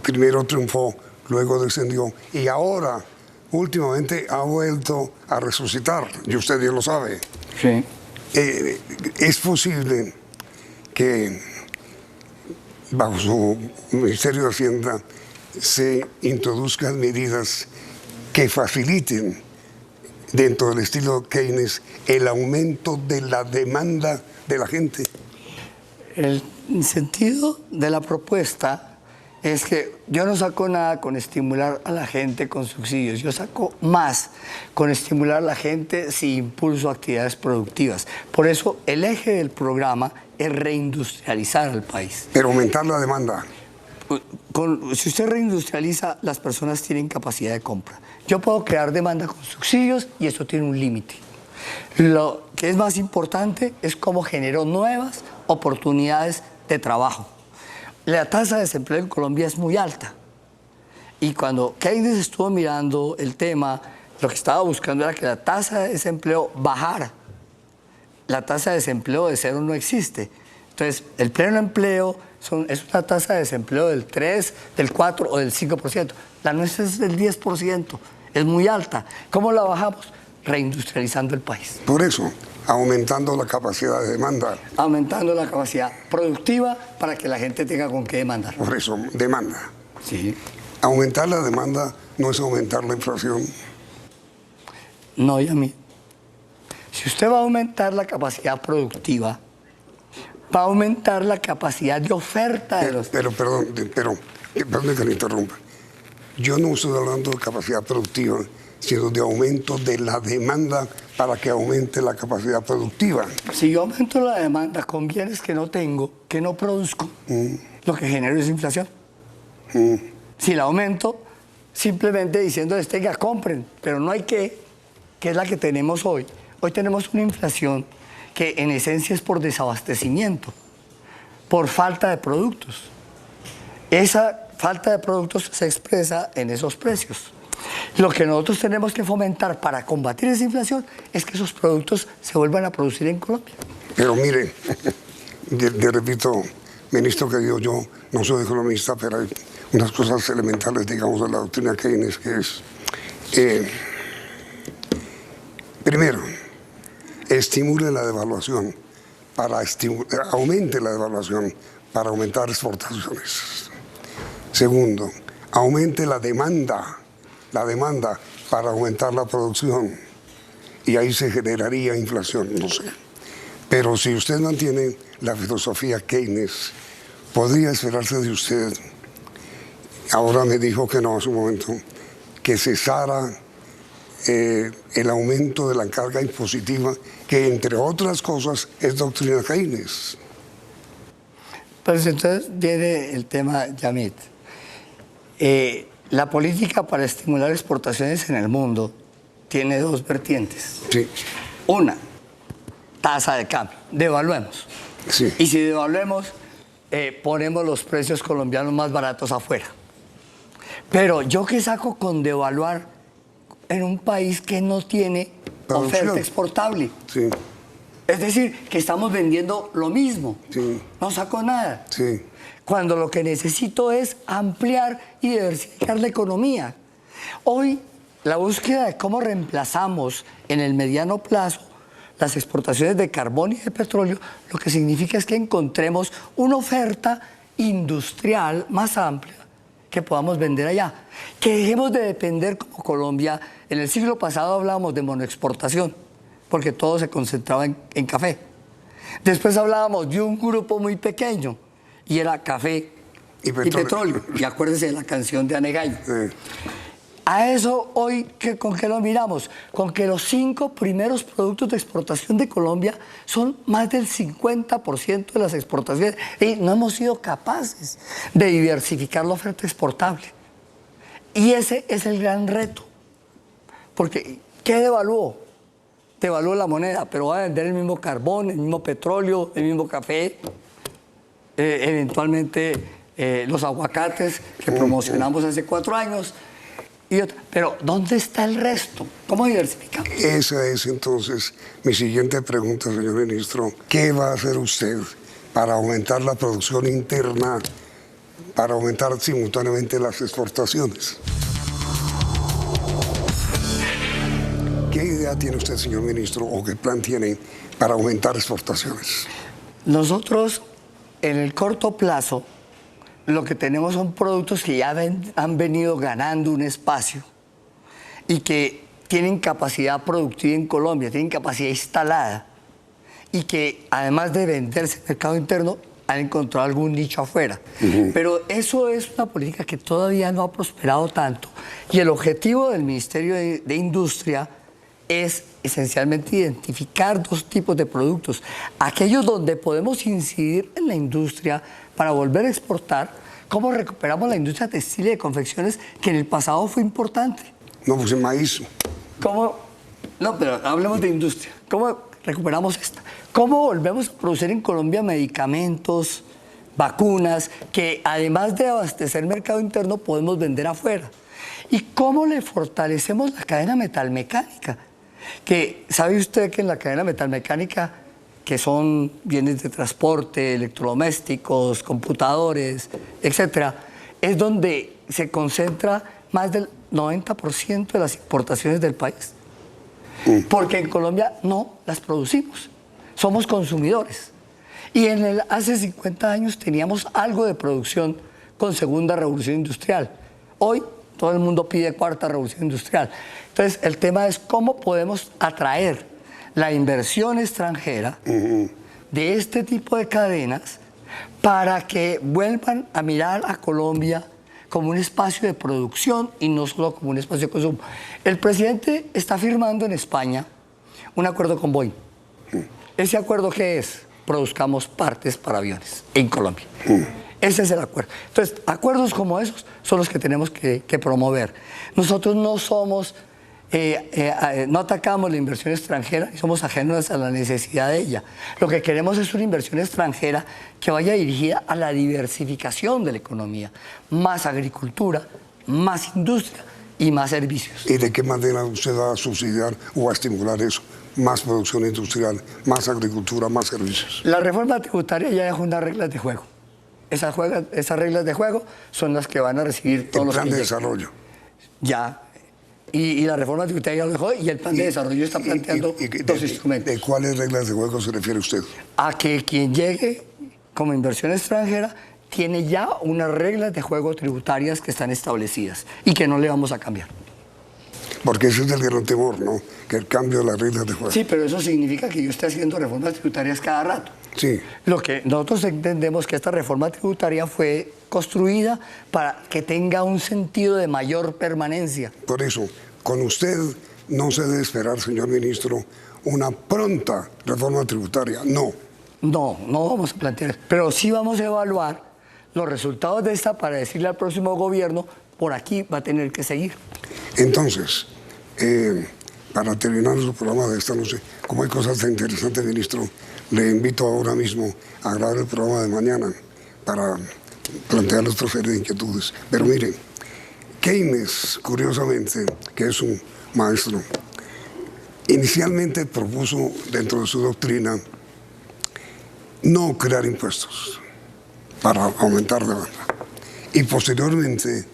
primero triunfó, luego descendió y ahora, últimamente, ha vuelto a resucitar. Y usted bien lo sabe. Sí. Es posible que bajo su Ministerio de Hacienda se introduzcan medidas que faciliten, dentro del estilo Keynes, el aumento de la demanda de la gente. El sentido de la propuesta es que yo no saco nada con estimular a la gente con subsidios, yo saco más con estimular a la gente si impulso actividades productivas. Por eso el eje del programa es reindustrializar al país. Pero aumentar la demanda. Si usted reindustrializa, las personas tienen capacidad de compra. Yo puedo crear demanda con subsidios y eso tiene un límite. Lo que es más importante es cómo generó nuevas oportunidades de trabajo. La tasa de desempleo en Colombia es muy alta. Y cuando Keynes estuvo mirando el tema, lo que estaba buscando era que la tasa de desempleo bajara. La tasa de desempleo de cero no existe. Entonces, el pleno empleo es una tasa de desempleo del 3, del 4 o del 5%. La nuestra es del 10%, es muy alta. ¿Cómo la bajamos? Reindustrializando el país. Por eso, aumentando la capacidad de demanda. Aumentando la capacidad productiva para que la gente tenga con qué demandar. Por eso, demanda. Sí. Aumentar la demanda no es aumentar la inflación. No, y a mí. Si usted va a aumentar la capacidad productiva, va a aumentar la capacidad de oferta de los... Perdón que le interrumpa. Yo no estoy hablando de capacidad productiva, sino de aumento de la demanda para que aumente la capacidad productiva. Si yo aumento la demanda con bienes que no tengo, que no produzco, lo que genero es inflación. Si la aumento, simplemente diciéndoles, tenga, compren, pero no hay que es la que tenemos hoy. Hoy tenemos una inflación que en esencia es por desabastecimiento, por falta de productos. Esa falta de productos se expresa en esos precios. Lo que nosotros tenemos que fomentar para combatir esa inflación es que esos productos se vuelvan a producir en Colombia. Pero mire, le repito, ministro querido, yo no soy economista, pero hay unas cosas elementales, digamos, de la doctrina Keynes, que es, primero, estimule la devaluación, aumente la devaluación para aumentar exportaciones. Segundo, aumente la demanda para aumentar la producción. Y ahí se generaría inflación, no sé. Pero si usted mantiene la filosofía Keynes, podría esperarse de usted, ahora me dijo que no a su momento, que cesara el aumento de la carga impositiva, que entre otras cosas es doctrina Keynes. Pues entonces viene el tema, Yamit. La política para estimular exportaciones en el mundo tiene dos vertientes. Sí. Una, tasa de cambio, devaluemos. Sí. Y si devaluemos, ponemos los precios colombianos más baratos afuera. Pero ¿yo qué saco con devaluar en un país que no tiene oferta exportable? Sí. Es decir, que estamos vendiendo lo mismo. Sí. No saco nada. Sí. Cuando lo que necesito es ampliar y diversificar la economía. Hoy, la búsqueda de cómo reemplazamos en el mediano plazo las exportaciones de carbón y de petróleo, lo que significa es que encontremos una oferta industrial más amplia que podamos vender allá. Que dejemos de depender como Colombia. En el siglo pasado hablábamos de monoexportación, porque todo se concentraba en café. Después hablábamos de un grupo muy pequeño, y era café y petróleo. Y acuérdense de la canción de Anegaño. Sí. A eso hoy, ¿con qué lo miramos? Con que los 5 primeros productos de exportación de Colombia son más del 50% de las exportaciones. Y no hemos sido capaces de diversificar la oferta exportable. Y ese es el gran reto. Porque, ¿qué devaluó? Devaluó la moneda, pero va a vender el mismo carbón, el mismo petróleo, el mismo café, eventualmente los aguacates que promocionamos hace 4 años. Pero, ¿dónde está el resto? ¿Cómo diversificamos? Esa es entonces mi siguiente pregunta, señor ministro. ¿Qué va a hacer usted para aumentar la producción interna, para aumentar simultáneamente las exportaciones? ¿Qué idea tiene usted, señor ministro, o qué plan tiene para aumentar exportaciones? Nosotros, en el corto plazo, lo que tenemos son productos que ya han venido ganando un espacio y que tienen capacidad productiva en Colombia, tienen capacidad instalada y que además de venderse en el mercado interno han encontrado algún nicho afuera. Pero eso es una política que todavía no ha prosperado tanto y el objetivo del Ministerio de Industria es esencialmente identificar 2 tipos de productos. Aquellos donde podemos incidir en la industria para volver a exportar, cómo recuperamos la industria textil y de confecciones que en el pasado fue importante. No, pues el maíz. No, pero hablemos de industria. ¿Cómo recuperamos esta? ¿Cómo volvemos a producir en Colombia medicamentos, vacunas, que además de abastecer el mercado interno podemos vender afuera. ¿Y cómo le fortalecemos la cadena metalmecánica? Que sabe usted que en la cadena metalmecánica, que son bienes de transporte, electrodomésticos, computadores, etcétera, es donde se concentra más del 90% de las importaciones del país. Porque en Colombia no las producimos, somos consumidores. Y hace 50 años teníamos algo de producción con segunda revolución industrial. Hoy todo el mundo pide cuarta revolución industrial. Entonces el tema es cómo podemos atraer la inversión extranjera de este tipo de cadenas para que vuelvan a mirar a Colombia como un espacio de producción y no solo como un espacio de consumo. El presidente está firmando en España un acuerdo con Boeing. ¿Ese acuerdo qué es? Produzcamos partes para aviones en Colombia. Ese es el acuerdo. Entonces, acuerdos como esos son los que tenemos que promover. Nosotros no somos, no atacamos la inversión extranjera y somos ajenos a la necesidad de ella. Lo que queremos es una inversión extranjera que vaya dirigida a la diversificación de la economía. Más agricultura, más industria y más servicios. ¿Y de qué manera usted va a subsidiar o a estimular eso? Más producción industrial, más agricultura, más servicios. La reforma tributaria ya dejó unas reglas de juego. Esas reglas de juego son las que van a recibir todos los plan de desarrollo. Ya. Y la reforma tributaria ya lo dejó y el plan de desarrollo está planteando dos instrumentos. ¿De cuáles reglas de juego se refiere usted? A que quien llegue como inversión extranjera tiene ya unas reglas de juego tributarias que están establecidas y que no le vamos a cambiar. Porque ese es el gran temor, ¿no? Que el cambio de las reglas de juego. Sí, pero eso significa que yo esté haciendo reformas tributarias cada rato. Sí. Lo que nosotros entendemos que esta reforma tributaria fue construida para que tenga un sentido de mayor permanencia. Por eso, con usted no se debe esperar, señor ministro, una pronta reforma tributaria. No. No vamos a plantear. Pero sí vamos a evaluar los resultados de esta para decirle al próximo gobierno, por aquí va a tener que seguir. Entonces, para terminar su programa de esta noche, como hay cosas tan interesantes, ministro, le invito ahora mismo a grabar el programa de mañana para plantear otra serie de inquietudes. Pero miren, Keynes, curiosamente, que es un maestro, inicialmente propuso dentro de su doctrina no crear impuestos para aumentar demanda. Y posteriormente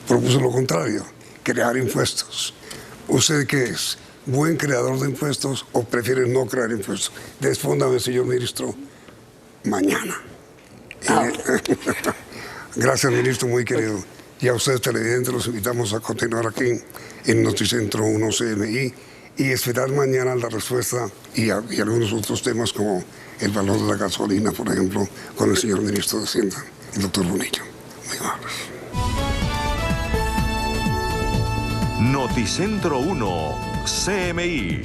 propuso lo contrario, crear impuestos. ¿Usted qué es? ¿Buen creador de impuestos o prefiere no crear impuestos? Respóndame, señor ministro, mañana. Gracias, ministro, muy querido. Y a ustedes, televidentes, los invitamos a continuar aquí en Noticentro 1 CMI y esperar mañana la respuesta y algunos otros temas como el valor de la gasolina, por ejemplo, con el señor ministro de Hacienda, el doctor Bonillo. Muy amables. Noticentro 1 CMI.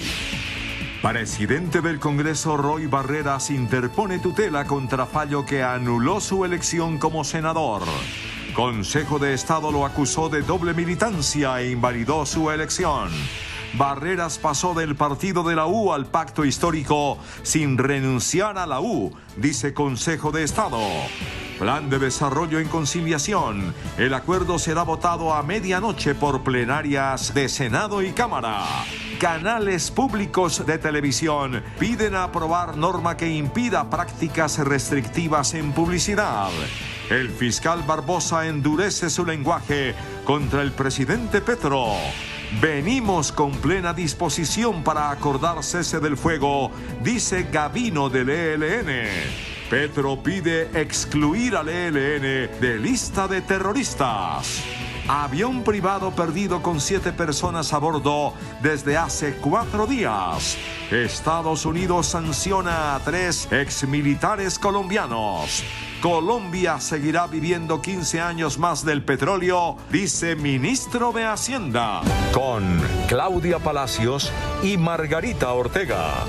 Presidente del Congreso Roy Barreras interpone tutela contra fallo que anuló su elección como senador. Consejo de Estado lo acusó de doble militancia e invalidó su elección. Barreras pasó del partido de la U al pacto histórico sin renunciar a la U, dice Consejo de Estado. Plan de desarrollo en conciliación. El acuerdo será votado a medianoche por plenarias de Senado y Cámara. Canales públicos de televisión piden aprobar norma que impida prácticas restrictivas en publicidad. El fiscal Barbosa endurece su lenguaje contra el presidente Petro. Venimos con plena disposición para acordar cese del fuego, dice Gavino del ELN. Petro pide excluir al ELN de lista de terroristas. Avión privado perdido con 7 personas a bordo desde hace 4 días. Estados Unidos sanciona a 3 exmilitares colombianos. Colombia seguirá viviendo 15 años más del petróleo, dice ministro de Hacienda. Con Claudia Palacios y Margarita Ortega.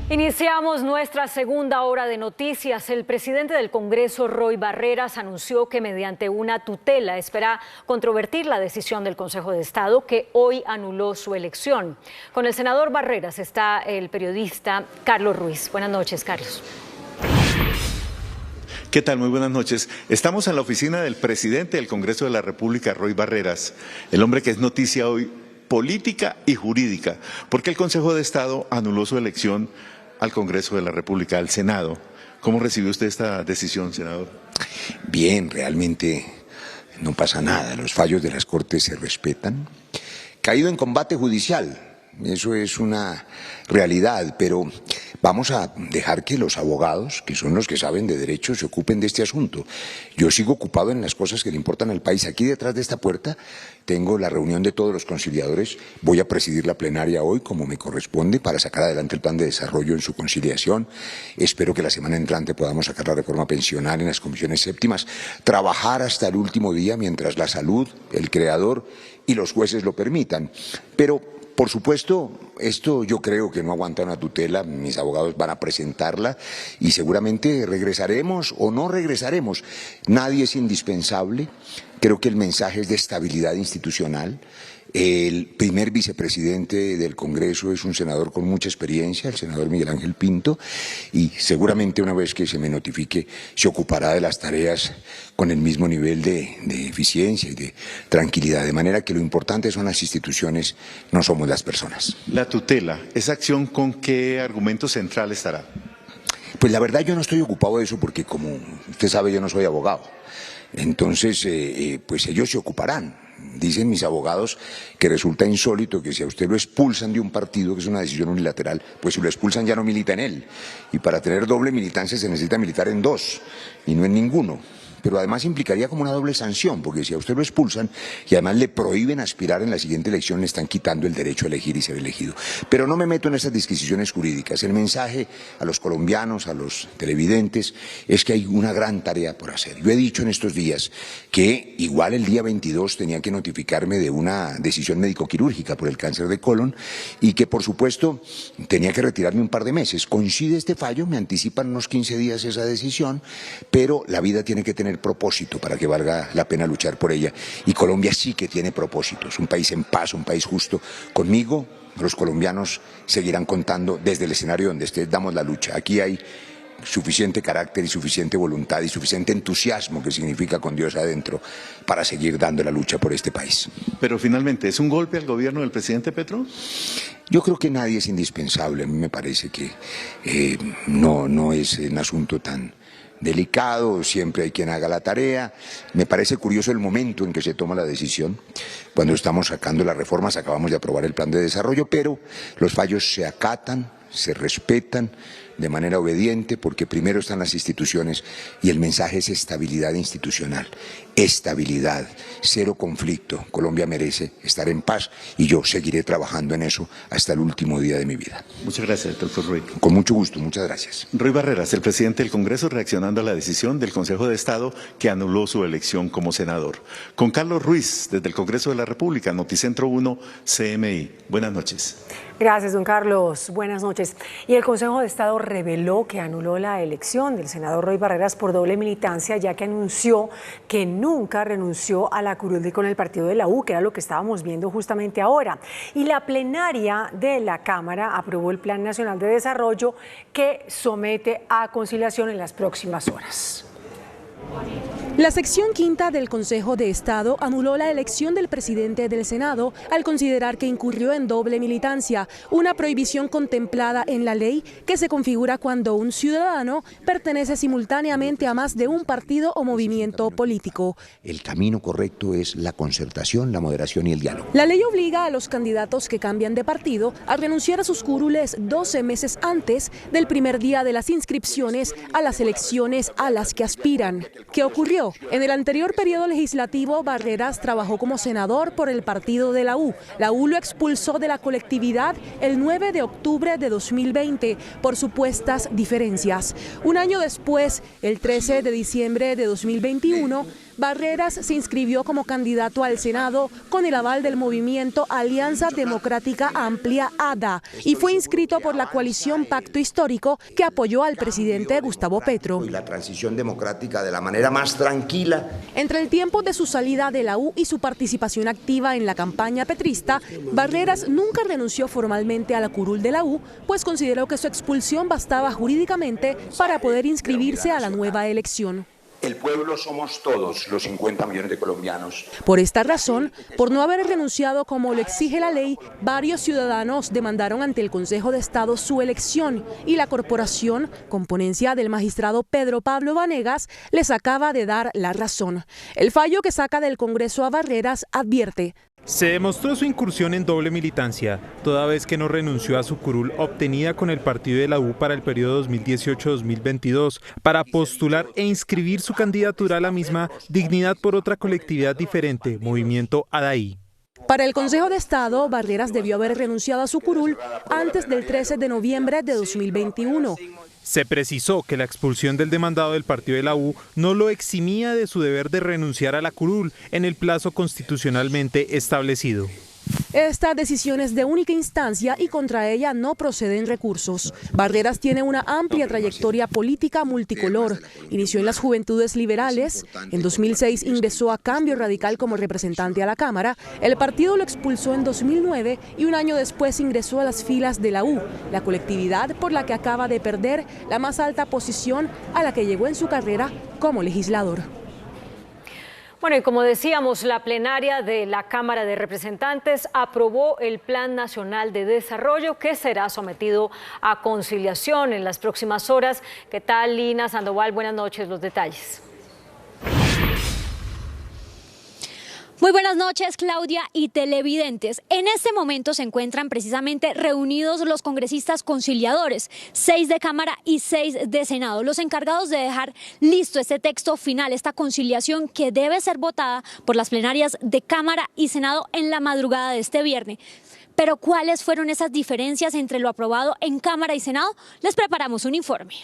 Iniciamos nuestra segunda hora de noticias. El presidente del Congreso, Roy Barreras, anunció que mediante una tutela espera controvertir la decisión del Consejo de Estado que hoy anuló su elección. Con el senador Barreras está el periodista Carlos Ruiz. Buenas noches, Carlos. ¿Qué tal? Muy buenas noches. Estamos en la oficina del presidente del Congreso de la República, Roy Barreras, el hombre que es noticia hoy política y jurídica, porque el Consejo de Estado anuló su elección al Congreso de la República, al Senado. ¿Cómo recibió usted esta decisión, senador? Bien, realmente no pasa nada. Los fallos de las Cortes se respetan. Caído en combate judicial, eso es una realidad, pero vamos a dejar que los abogados, que son los que saben de derecho, se ocupen de este asunto. Yo sigo ocupado en las cosas que le importan al país. Aquí detrás de esta puerta tengo la reunión de todos los conciliadores. Voy a presidir la plenaria hoy, como me corresponde, para sacar adelante el plan de desarrollo en su conciliación. Espero que la semana entrante podamos sacar la reforma pensional en las comisiones séptimas, trabajar hasta el último día mientras la salud, el creador y los jueces lo permitan. Pero por supuesto, esto yo creo que no aguanta una tutela, mis abogados van a presentarla y seguramente regresaremos o no regresaremos. Nadie es indispensable, creo que el mensaje es de estabilidad institucional. El primer vicepresidente del Congreso es un senador con mucha experiencia, el senador Miguel Ángel Pinto, y seguramente una vez que se me notifique se ocupará de las tareas con el mismo nivel de eficiencia y de tranquilidad, de manera que lo importante son las instituciones, no somos las personas. La tutela, ¿esa acción con qué argumento central estará? Pues la verdad yo no estoy ocupado de eso porque, como usted sabe, yo no soy abogado. Entonces, pues ellos se ocuparán. Dicen mis abogados que resulta insólito que si a usted lo expulsan de un partido, que es una decisión unilateral, pues si lo expulsan ya no milita en él. Y para tener doble militancia se necesita militar en dos y no en ninguno. Pero además implicaría como una doble sanción, porque si a usted lo expulsan y además le prohíben aspirar en la siguiente elección, le están quitando el derecho a elegir y ser elegido. Pero no me meto en estas disquisiciones jurídicas. El mensaje a los colombianos, a los televidentes, es que hay una gran tarea por hacer. Yo he dicho en estos días que igual el día 22 tenía que notificarme de una decisión médico-quirúrgica por el cáncer de colon y que, por supuesto, tenía que retirarme un par de meses. Coincide este fallo, me anticipan unos 15 días esa decisión, pero la vida tiene que tener propósito para que valga la pena luchar por ella. Y Colombia sí que tiene propósitos, un país en paz, un país justo. Conmigo, los colombianos seguirán contando desde el escenario donde esté, damos la lucha. Aquí hay suficiente carácter y suficiente voluntad y suficiente entusiasmo, que significa con Dios adentro, para seguir dando la lucha por este país. Pero finalmente, ¿es un golpe al gobierno del presidente Petro? Yo creo que nadie es indispensable. A mí me parece que no es un asunto tan delicado, siempre hay quien haga la tarea. Me parece curioso el momento en que se toma la decisión, cuando estamos sacando las reformas, acabamos de aprobar el plan de desarrollo, pero los fallos se acatan, se respetan de manera obediente, porque primero están las instituciones y el mensaje es estabilidad institucional, estabilidad, cero conflicto. Colombia merece estar en paz y yo seguiré trabajando en eso hasta el último día de mi vida. Muchas gracias, doctor Roy. Con mucho gusto, muchas gracias. Roy Barreras, el presidente del Congreso, reaccionando a la decisión del Consejo de Estado que anuló su elección como senador. Con Carlos Ruiz, desde el Congreso de la República, Noticentro 1, CMI. Buenas noches. Gracias, don Carlos. Buenas noches. Y el Consejo de Estado reveló que anuló la elección del senador Roy Barreras por doble militancia, ya que anunció que nunca renunció a la curul con el partido de la U, que era lo que estábamos viendo justamente ahora. Y la plenaria de la Cámara aprobó el Plan Nacional de Desarrollo, que somete a conciliación en las próximas horas. La sección quinta del Consejo de Estado anuló la elección del presidente del Senado al considerar que incurrió en doble militancia, una prohibición contemplada en la ley que se configura cuando un ciudadano pertenece simultáneamente a más de un partido o movimiento político. El camino correcto es la concertación, la moderación y el diálogo. La ley obliga a los candidatos que cambian de partido a renunciar a sus curules 12 meses antes del primer día de las inscripciones a las elecciones a las que aspiran. ¿Qué ocurrió? En el anterior periodo legislativo, Barreras trabajó como senador por el partido de la U. La U lo expulsó de la colectividad el 9 de octubre de 2020 por supuestas diferencias. Un año después, el 13 de diciembre de 2021, Barreras se inscribió como candidato al Senado con el aval del movimiento Alianza Democrática Amplia ADA y fue inscrito por la coalición Pacto Histórico que apoyó al presidente Gustavo Petro. Y la transición democrática de la manera más tranquila. Entre el tiempo de su salida de la U y su participación activa en la campaña petrista, Barreras nunca renunció formalmente a la curul de la U, pues consideró que su expulsión bastaba jurídicamente para poder inscribirse a la nueva elección. El pueblo somos todos los 50 millones de colombianos. Por esta razón, por no haber renunciado como lo exige la ley, varios ciudadanos demandaron ante el Consejo de Estado su elección y la corporación, con ponencia del magistrado Pedro Pablo Vanegas, les acaba de dar la razón. El fallo que saca del Congreso a Barreras advierte: se demostró su incursión en doble militancia, toda vez que no renunció a su curul obtenida con el partido de la U para el periodo 2018-2022 para postular e inscribir su candidatura a la misma Dignidad por otra colectividad diferente, Movimiento ADAI. Para el Consejo de Estado, Barreras debió haber renunciado a su curul antes del 13 de noviembre de 2021. Se precisó que la expulsión del demandado del partido de la U no lo eximía de su deber de renunciar a la curul en el plazo constitucionalmente establecido. Esta decisión es de única instancia y contra ella no proceden recursos. Barreras tiene una amplia trayectoria política multicolor. Inició en las Juventudes Liberales. En 2006 ingresó a Cambio Radical como representante a la Cámara. El partido lo expulsó en 2009 y un año después ingresó a las filas de la U, la colectividad por la que acaba de perder la más alta posición a la que llegó en su carrera como legislador. Bueno, y como decíamos, la plenaria de la Cámara de Representantes aprobó el Plan Nacional de Desarrollo que será sometido a conciliación en las próximas horas. ¿Qué tal, Lina Sandoval? Buenas noches, los detalles. Muy buenas noches, Claudia y televidentes. En este momento se encuentran precisamente reunidos los congresistas conciliadores, 6 de Cámara y 6 de Senado, los encargados de dejar listo este texto final, esta conciliación que debe ser votada por las plenarias de Cámara y Senado en la madrugada de este viernes. Pero ¿cuáles fueron esas diferencias entre lo aprobado en Cámara y Senado? Les preparamos un informe.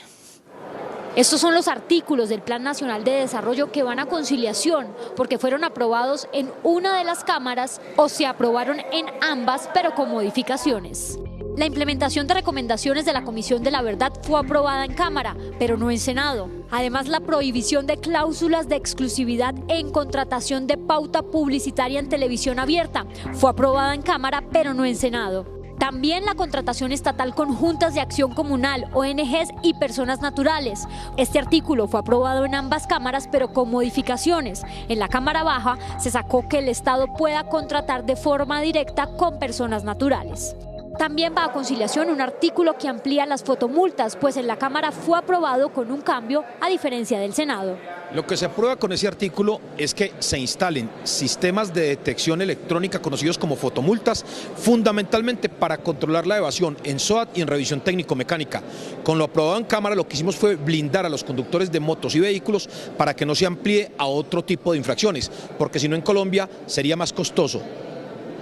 Estos son los artículos del Plan Nacional de Desarrollo que van a conciliación porque fueron aprobados en una de las cámaras o se aprobaron en ambas, pero con modificaciones. La implementación de recomendaciones de la Comisión de la Verdad fue aprobada en Cámara, pero no en Senado. Además, la prohibición de cláusulas de exclusividad en contratación de pauta publicitaria en televisión abierta fue aprobada en Cámara, pero no en Senado. También la contratación estatal con juntas de acción comunal, ONGs y personas naturales. Este artículo fue aprobado en ambas cámaras, pero con modificaciones. En la Cámara Baja se sacó que el Estado pueda contratar de forma directa con personas naturales. También va a conciliación un artículo que amplía las fotomultas, pues en la Cámara fue aprobado con un cambio a diferencia del Senado. Lo que se aprueba con ese artículo es que se instalen sistemas de detección electrónica conocidos como fotomultas, fundamentalmente para controlar la evasión en SOAT y en revisión técnico-mecánica. Con lo aprobado en Cámara lo que hicimos fue blindar a los conductores de motos y vehículos para que no se amplíe a otro tipo de infracciones, porque si no en Colombia sería más costoso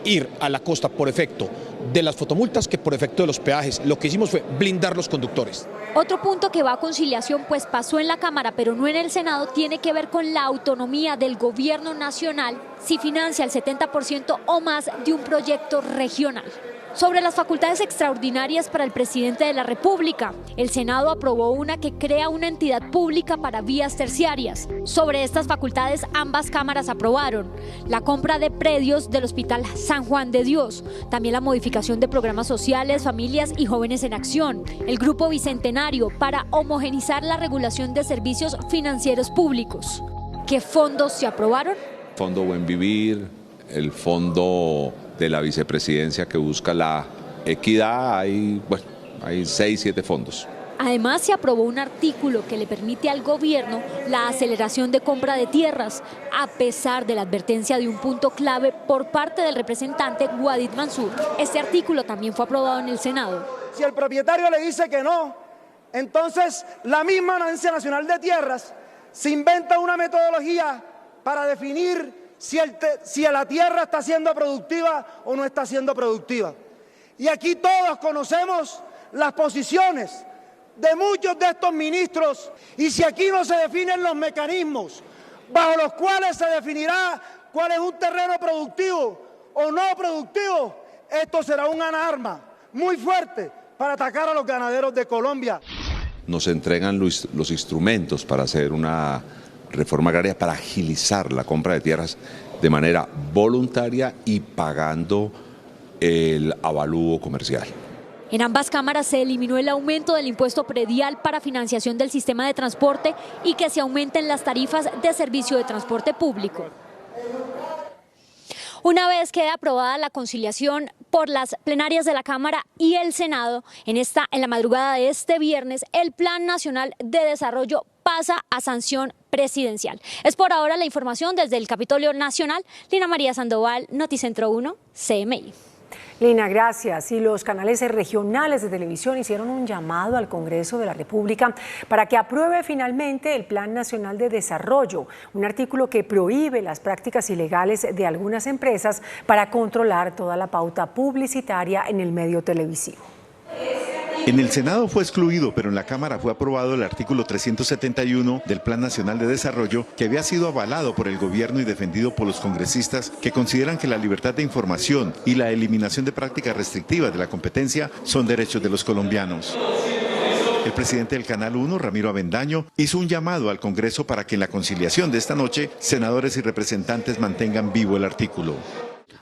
ir a la costa por efecto de las fotomultas que por efecto de los peajes. Lo que hicimos fue blindar los conductores. Otro punto que va a conciliación, pues pasó en la Cámara pero no en el Senado, tiene que ver con la autonomía del gobierno nacional si financia el 70% o más de un proyecto regional. Sobre las facultades extraordinarias para el presidente de la República, el Senado aprobó una que crea una entidad pública para vías terciarias. Sobre estas facultades, ambas cámaras aprobaron la compra de predios del Hospital San Juan de Dios, también la modificación de programas sociales, familias y jóvenes en acción, el Grupo Bicentenario para homogenizar la regulación de servicios financieros públicos. ¿Qué fondos se aprobaron? Fondo Buen Vivir, el fondo de la vicepresidencia que busca la equidad, hay 6, 7 fondos. Además, se aprobó un artículo que le permite al gobierno la aceleración de compra de tierras, a pesar de la advertencia de un punto clave por parte del representante Guadid Mansur. Este artículo también fue aprobado en el Senado. Si el propietario le dice que no, entonces la misma Agencia Nacional de Tierras se inventa una metodología para definir si la tierra está siendo productiva o no está siendo productiva. Y aquí todos conocemos las posiciones de muchos de estos ministros, y si aquí no se definen los mecanismos bajo los cuales se definirá cuál es un terreno productivo o no productivo. Esto será un arma muy fuerte para atacar a los ganaderos de Colombia. Nos entregan los instrumentos para hacer una reforma agraria, para agilizar la compra de tierras de manera voluntaria y pagando el avalúo comercial. En ambas cámaras se eliminó el aumento del impuesto predial para financiación del sistema de transporte y que se aumenten las tarifas de servicio de transporte público. Una vez quede aprobada la conciliación por las plenarias de la Cámara y el Senado, en la madrugada de este viernes, el Plan Nacional de Desarrollo pasa a sanción presidencial. Es por ahora la información desde el Capitolio Nacional. Lina María Sandoval, Noticentro 1, CMI. Lina, gracias. Y los canales regionales de televisión hicieron un llamado al Congreso de la República para que apruebe finalmente el Plan Nacional de Desarrollo, un artículo que prohíbe las prácticas ilegales de algunas empresas para controlar toda la pauta publicitaria en el medio televisivo. En el Senado fue excluido, pero en la Cámara fue aprobado el artículo 371 del Plan Nacional de Desarrollo, que había sido avalado por el gobierno y defendido por los congresistas que consideran que la libertad de información y la eliminación de prácticas restrictivas de la competencia son derechos de los colombianos. El presidente del Canal 1, Ramiro Avendaño, hizo un llamado al Congreso para que en la conciliación de esta noche, senadores y representantes mantengan vivo el artículo.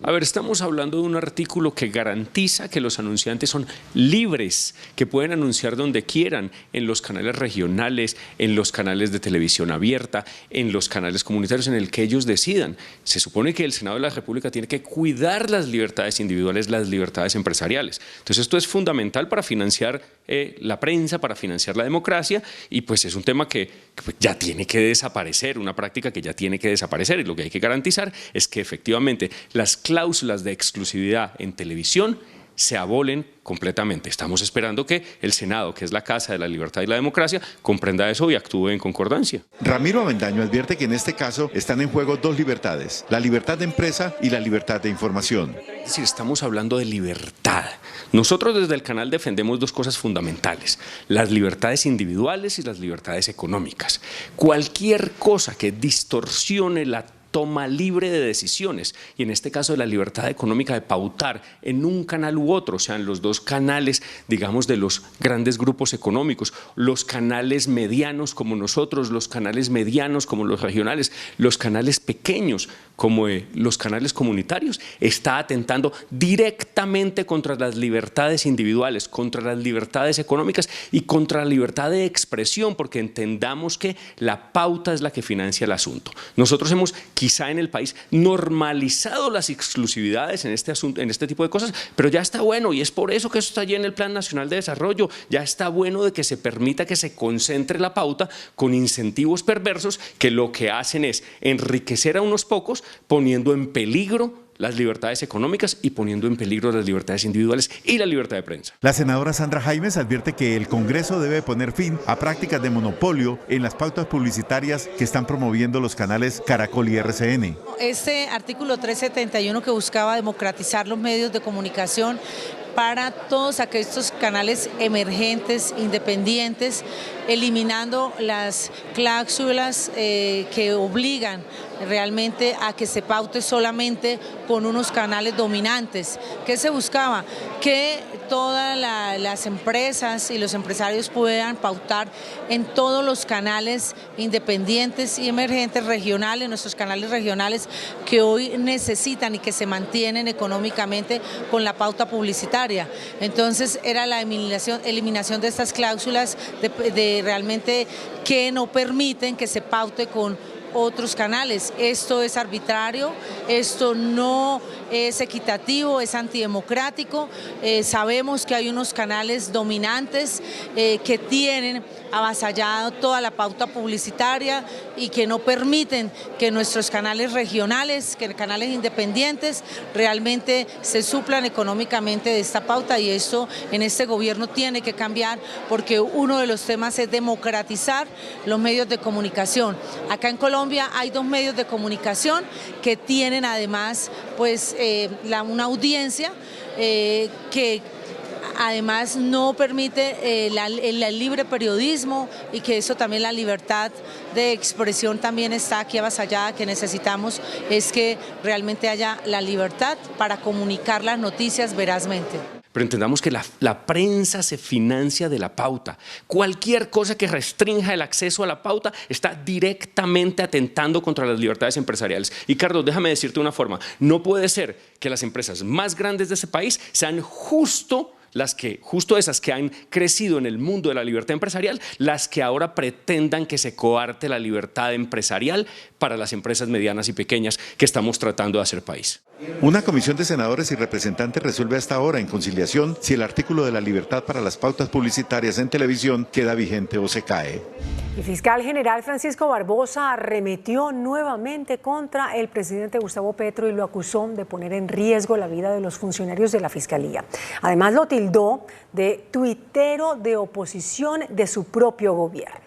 A ver, estamos hablando de un artículo que garantiza que los anunciantes son libres, que pueden anunciar donde quieran, en los canales regionales, en los canales de televisión abierta, en los canales comunitarios, en el que ellos decidan. Se supone que el Senado de la República tiene que cuidar las libertades individuales, las libertades empresariales. Entonces esto es fundamental para financiar la prensa, para financiar la democracia, y pues es un tema que ya tiene que desaparecer, una práctica que ya tiene que desaparecer, y lo que hay que garantizar es que efectivamente las cláusulas de exclusividad en televisión se abolen completamente. Estamos esperando que el Senado, que es la Casa de la Libertad y la Democracia, comprenda eso y actúe en concordancia. Ramiro Avendaño advierte que en este caso están en juego dos libertades, la libertad de empresa y la libertad de información. Es decir, estamos hablando de libertad. Nosotros desde el canal defendemos dos cosas fundamentales, las libertades individuales y las libertades económicas. Cualquier cosa que distorsione la toma libre de decisiones, y en este caso de la libertad económica de pautar en un canal u otro, o sea, en los dos canales, digamos, de los grandes grupos económicos, los canales medianos como nosotros, los canales medianos como los regionales, los canales pequeños como los canales comunitarios, está atentando directamente contra las libertades individuales, contra las libertades económicas y contra la libertad de expresión, porque entendamos que la pauta es la que financia el asunto. Nosotros hemos quizá en el país normalizado las exclusividades en este asunto, en este tipo de cosas, pero ya está bueno, y es por eso que eso está allí en el Plan Nacional de Desarrollo. Ya está bueno de que se permita que se concentre la pauta con incentivos perversos que lo que hacen es enriquecer a unos pocos, poniendo en peligro las libertades económicas y poniendo en peligro las libertades individuales y la libertad de prensa. La senadora Sandra Jaimes advierte que el Congreso debe poner fin a prácticas de monopolio en las pautas publicitarias que están promoviendo los canales Caracol y RCN. Este artículo 371 que buscaba democratizar los medios de comunicación para todos aquellos canales emergentes, independientes, eliminando las cláusulas que obligan realmente a que se paute solamente con unos canales dominantes. ¿Qué se buscaba? Que todas las empresas y los empresarios puedan pautar en todos los canales independientes y emergentes regionales, nuestros canales regionales que hoy necesitan y que se mantienen económicamente con la pauta publicitaria. Entonces era la eliminación de estas cláusulas de realmente que no permiten que se paute con otros canales. Esto es arbitrario, esto no es equitativo, es antidemocrático. Sabemos que hay unos canales dominantes que tienen avasallado toda la pauta publicitaria y que no permiten que nuestros canales regionales, que canales independientes realmente se suplan económicamente de esta pauta, y esto en este gobierno tiene que cambiar, porque uno de los temas es democratizar los medios de comunicación. Acá en Colombia hay dos medios de comunicación que tienen además pues una audiencia que además no permite el libre periodismo y que eso también, la libertad de expresión también está aquí avasallada. Que necesitamos es que realmente haya la libertad para comunicar las noticias verazmente. Pero entendamos que la prensa se financia de la pauta. Cualquier cosa que restrinja el acceso a la pauta está directamente atentando contra las libertades empresariales. Y Carlos, déjame decirte una forma, no puede ser que las empresas más grandes de ese país sean justo esas que han crecido en el mundo de la libertad empresarial, las que ahora pretendan que se coarte la libertad empresarial para las empresas medianas y pequeñas que estamos tratando de hacer país. Una comisión de senadores y representantes resuelve hasta ahora en conciliación si el artículo de la libertad para las pautas publicitarias en televisión queda vigente o se cae. El fiscal general Francisco Barbosa arremetió nuevamente contra el presidente Gustavo Petro y lo acusó de poner en riesgo la vida de los funcionarios de la Fiscalía. Además lo tildó de tuitero de oposición de su propio gobierno.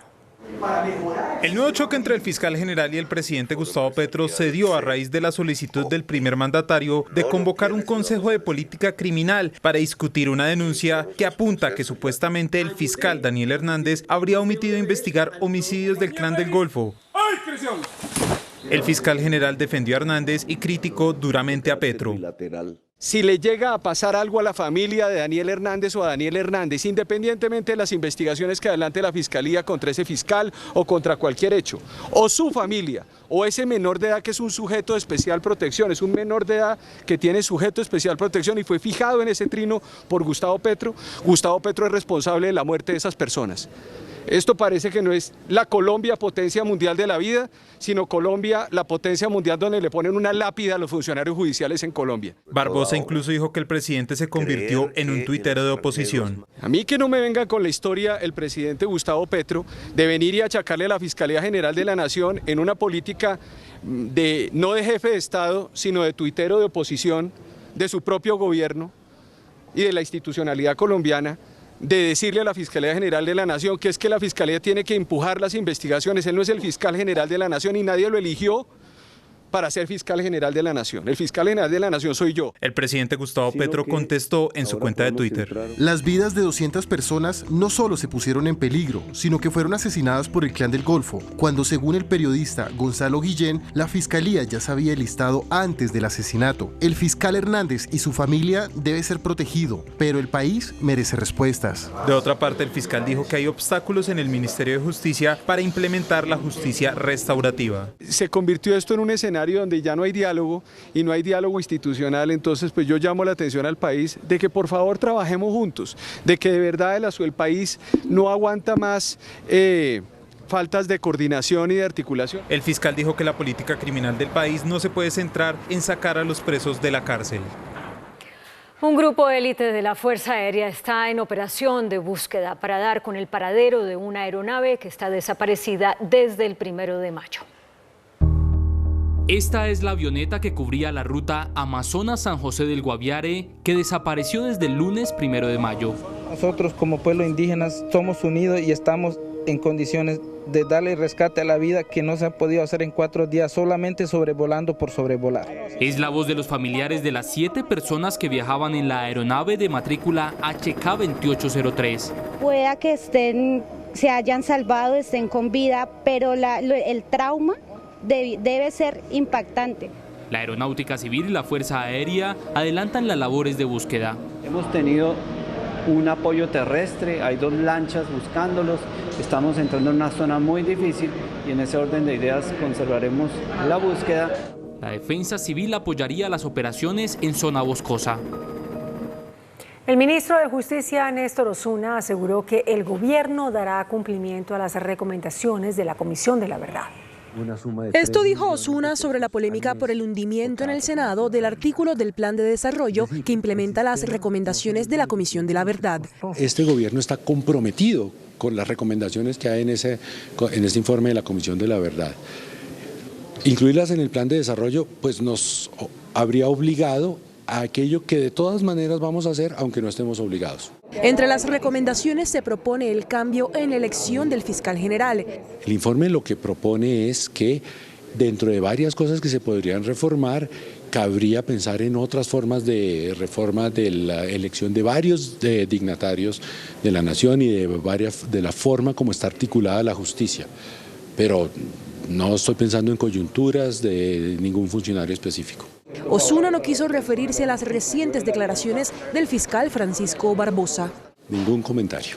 El nuevo choque entre el fiscal general y el presidente Gustavo Petro se dio a raíz de la solicitud del primer mandatario de convocar un consejo de política criminal para discutir una denuncia que apunta que supuestamente el fiscal Daniel Hernández habría omitido investigar homicidios del Clan del Golfo. El fiscal general defendió a Hernández y criticó duramente a Petro. Si le llega a pasar algo a la familia de Daniel Hernández o a Daniel Hernández, independientemente de las investigaciones que adelante la Fiscalía contra ese fiscal o contra cualquier hecho, o su familia, o ese menor de edad que es un sujeto de especial protección, es un menor de edad que tiene sujeto de especial protección y fue fijado en ese trino por Gustavo Petro es responsable de la muerte de esas personas. Esto parece que no es la Colombia potencia mundial de la vida, sino Colombia la potencia mundial donde le ponen una lápida a los funcionarios judiciales en Colombia. Barbosa incluso dijo que el presidente se convirtió en un tuitero de oposición. A mí que no me venga con la historia el presidente Gustavo Petro de venir y achacarle a la Fiscalía General de la Nación en una política no de jefe de Estado, sino de tuitero de oposición de su propio gobierno y de la institucionalidad colombiana, de decirle a la Fiscalía General de la Nación que es que la Fiscalía tiene que empujar las investigaciones. Él no es el fiscal general de la Nación y nadie lo eligió para ser fiscal general de la Nación. El fiscal general de la Nación soy yo. El presidente Gustavo Petro contestó en su cuenta de Twitter. Las vidas de 200 personas no solo se pusieron en peligro, sino que fueron asesinadas por el Clan del Golfo, cuando según el periodista Gonzalo Guillén, la Fiscalía ya se había listado antes del asesinato. El fiscal Hernández y su familia debe ser protegido, pero el país merece respuestas. De otra parte, el fiscal dijo que hay obstáculos en el Ministerio de Justicia para implementar la justicia restaurativa. Se convirtió esto en un escenario donde ya no hay diálogo y no hay diálogo institucional, entonces pues yo llamo la atención al país de que por favor trabajemos juntos, de que de verdad el país no aguanta más faltas de coordinación y de articulación. El fiscal dijo que la política criminal del país no se puede centrar en sacar a los presos de la cárcel. Un grupo élite de la Fuerza Aérea está en operación de búsqueda para dar con el paradero de una aeronave que está desaparecida desde el 1 de mayo. Esta es la avioneta que cubría la ruta Amazonas-San José del Guaviare, que desapareció desde el lunes 1 de mayo. Nosotros como pueblo indígena somos unidos y estamos en condiciones de darle rescate a la vida que no se ha podido hacer en 4 días, solamente sobrevolando por sobrevolar. Es la voz de los familiares de las 7 personas que viajaban en la aeronave de matrícula HK2803. Pueda que se hayan salvado, estén con vida, pero el trauma debe ser impactante. La Aeronáutica Civil y la Fuerza Aérea adelantan las labores de búsqueda. Hemos tenido un apoyo terrestre, hay 2 lanchas buscándolos, estamos entrando en una zona muy difícil y en ese orden de ideas conservaremos la búsqueda. La Defensa Civil apoyaría las operaciones en zona boscosa. El ministro de Justicia, Néstor Osuna, aseguró que el gobierno dará cumplimiento a las recomendaciones de la Comisión de la Verdad. Esto dijo Osuna sobre la polémica por el hundimiento en el Senado del artículo del Plan de Desarrollo que implementa las recomendaciones de la Comisión de la Verdad. Este gobierno está comprometido con las recomendaciones que hay en ese informe de la Comisión de la Verdad. Incluirlas en el Plan de Desarrollo pues nos habría obligado a aquello que de todas maneras vamos a hacer aunque no estemos obligados. Entre las recomendaciones se propone el cambio en la elección del fiscal general. El informe lo que propone es que dentro de varias cosas que se podrían reformar, cabría pensar en otras formas de reforma de la elección de varios dignatarios de la nación y de la forma como está articulada la justicia. Pero no estoy pensando en coyunturas de ningún funcionario específico. Osuna no quiso referirse a las recientes declaraciones del fiscal Francisco Barbosa. Ningún comentario.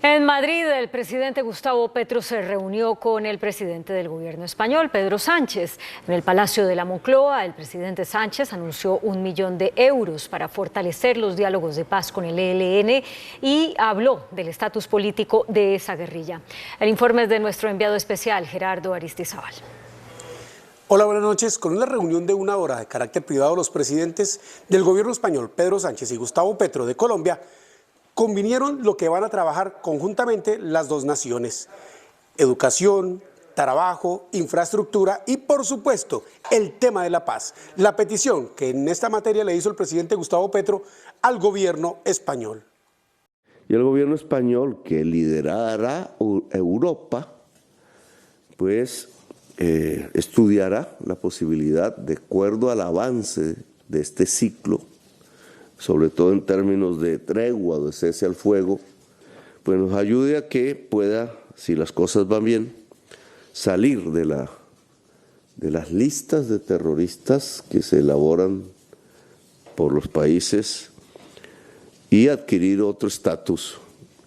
En Madrid, el presidente Gustavo Petro se reunió con el presidente del gobierno español, Pedro Sánchez. En el Palacio de la Moncloa, el presidente Sánchez anunció 1 millón de euros para fortalecer los diálogos de paz con el ELN y habló del estatus político de esa guerrilla. El informe es de nuestro enviado especial, Gerardo Aristizábal. Hola, buenas noches. Con una reunión de 1 hora de carácter privado, los presidentes del gobierno español, Pedro Sánchez y Gustavo Petro de Colombia, convinieron lo que van a trabajar conjuntamente las dos naciones: educación, trabajo, infraestructura y, por supuesto, el tema de la paz. La petición que en esta materia le hizo el presidente Gustavo Petro al gobierno español. Y el gobierno español, que liderará Europa, pues estudiará la posibilidad, de acuerdo al avance de este ciclo, sobre todo en términos de tregua o de cese al fuego, pues nos ayude a que pueda, si las cosas van bien, salir de las listas de terroristas que se elaboran por los países y adquirir otro estatus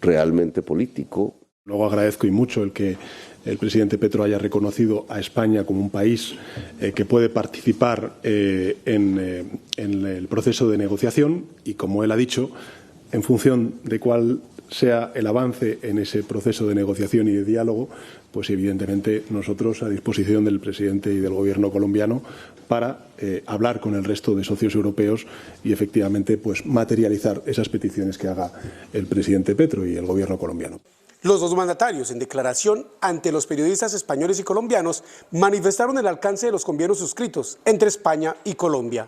realmente político. Luego agradezco y mucho el que el presidente Petro haya reconocido a España como un país que puede participar en el proceso de negociación y, como él ha dicho, en función de cuál sea el avance en ese proceso de negociación y de diálogo, pues evidentemente nosotros a disposición del presidente y del gobierno colombiano para hablar con el resto de socios europeos y efectivamente pues materializar esas peticiones que haga el presidente Petro y el gobierno colombiano. Los dos mandatarios, en declaración ante los periodistas españoles y colombianos, manifestaron el alcance de los convenios suscritos entre España y Colombia.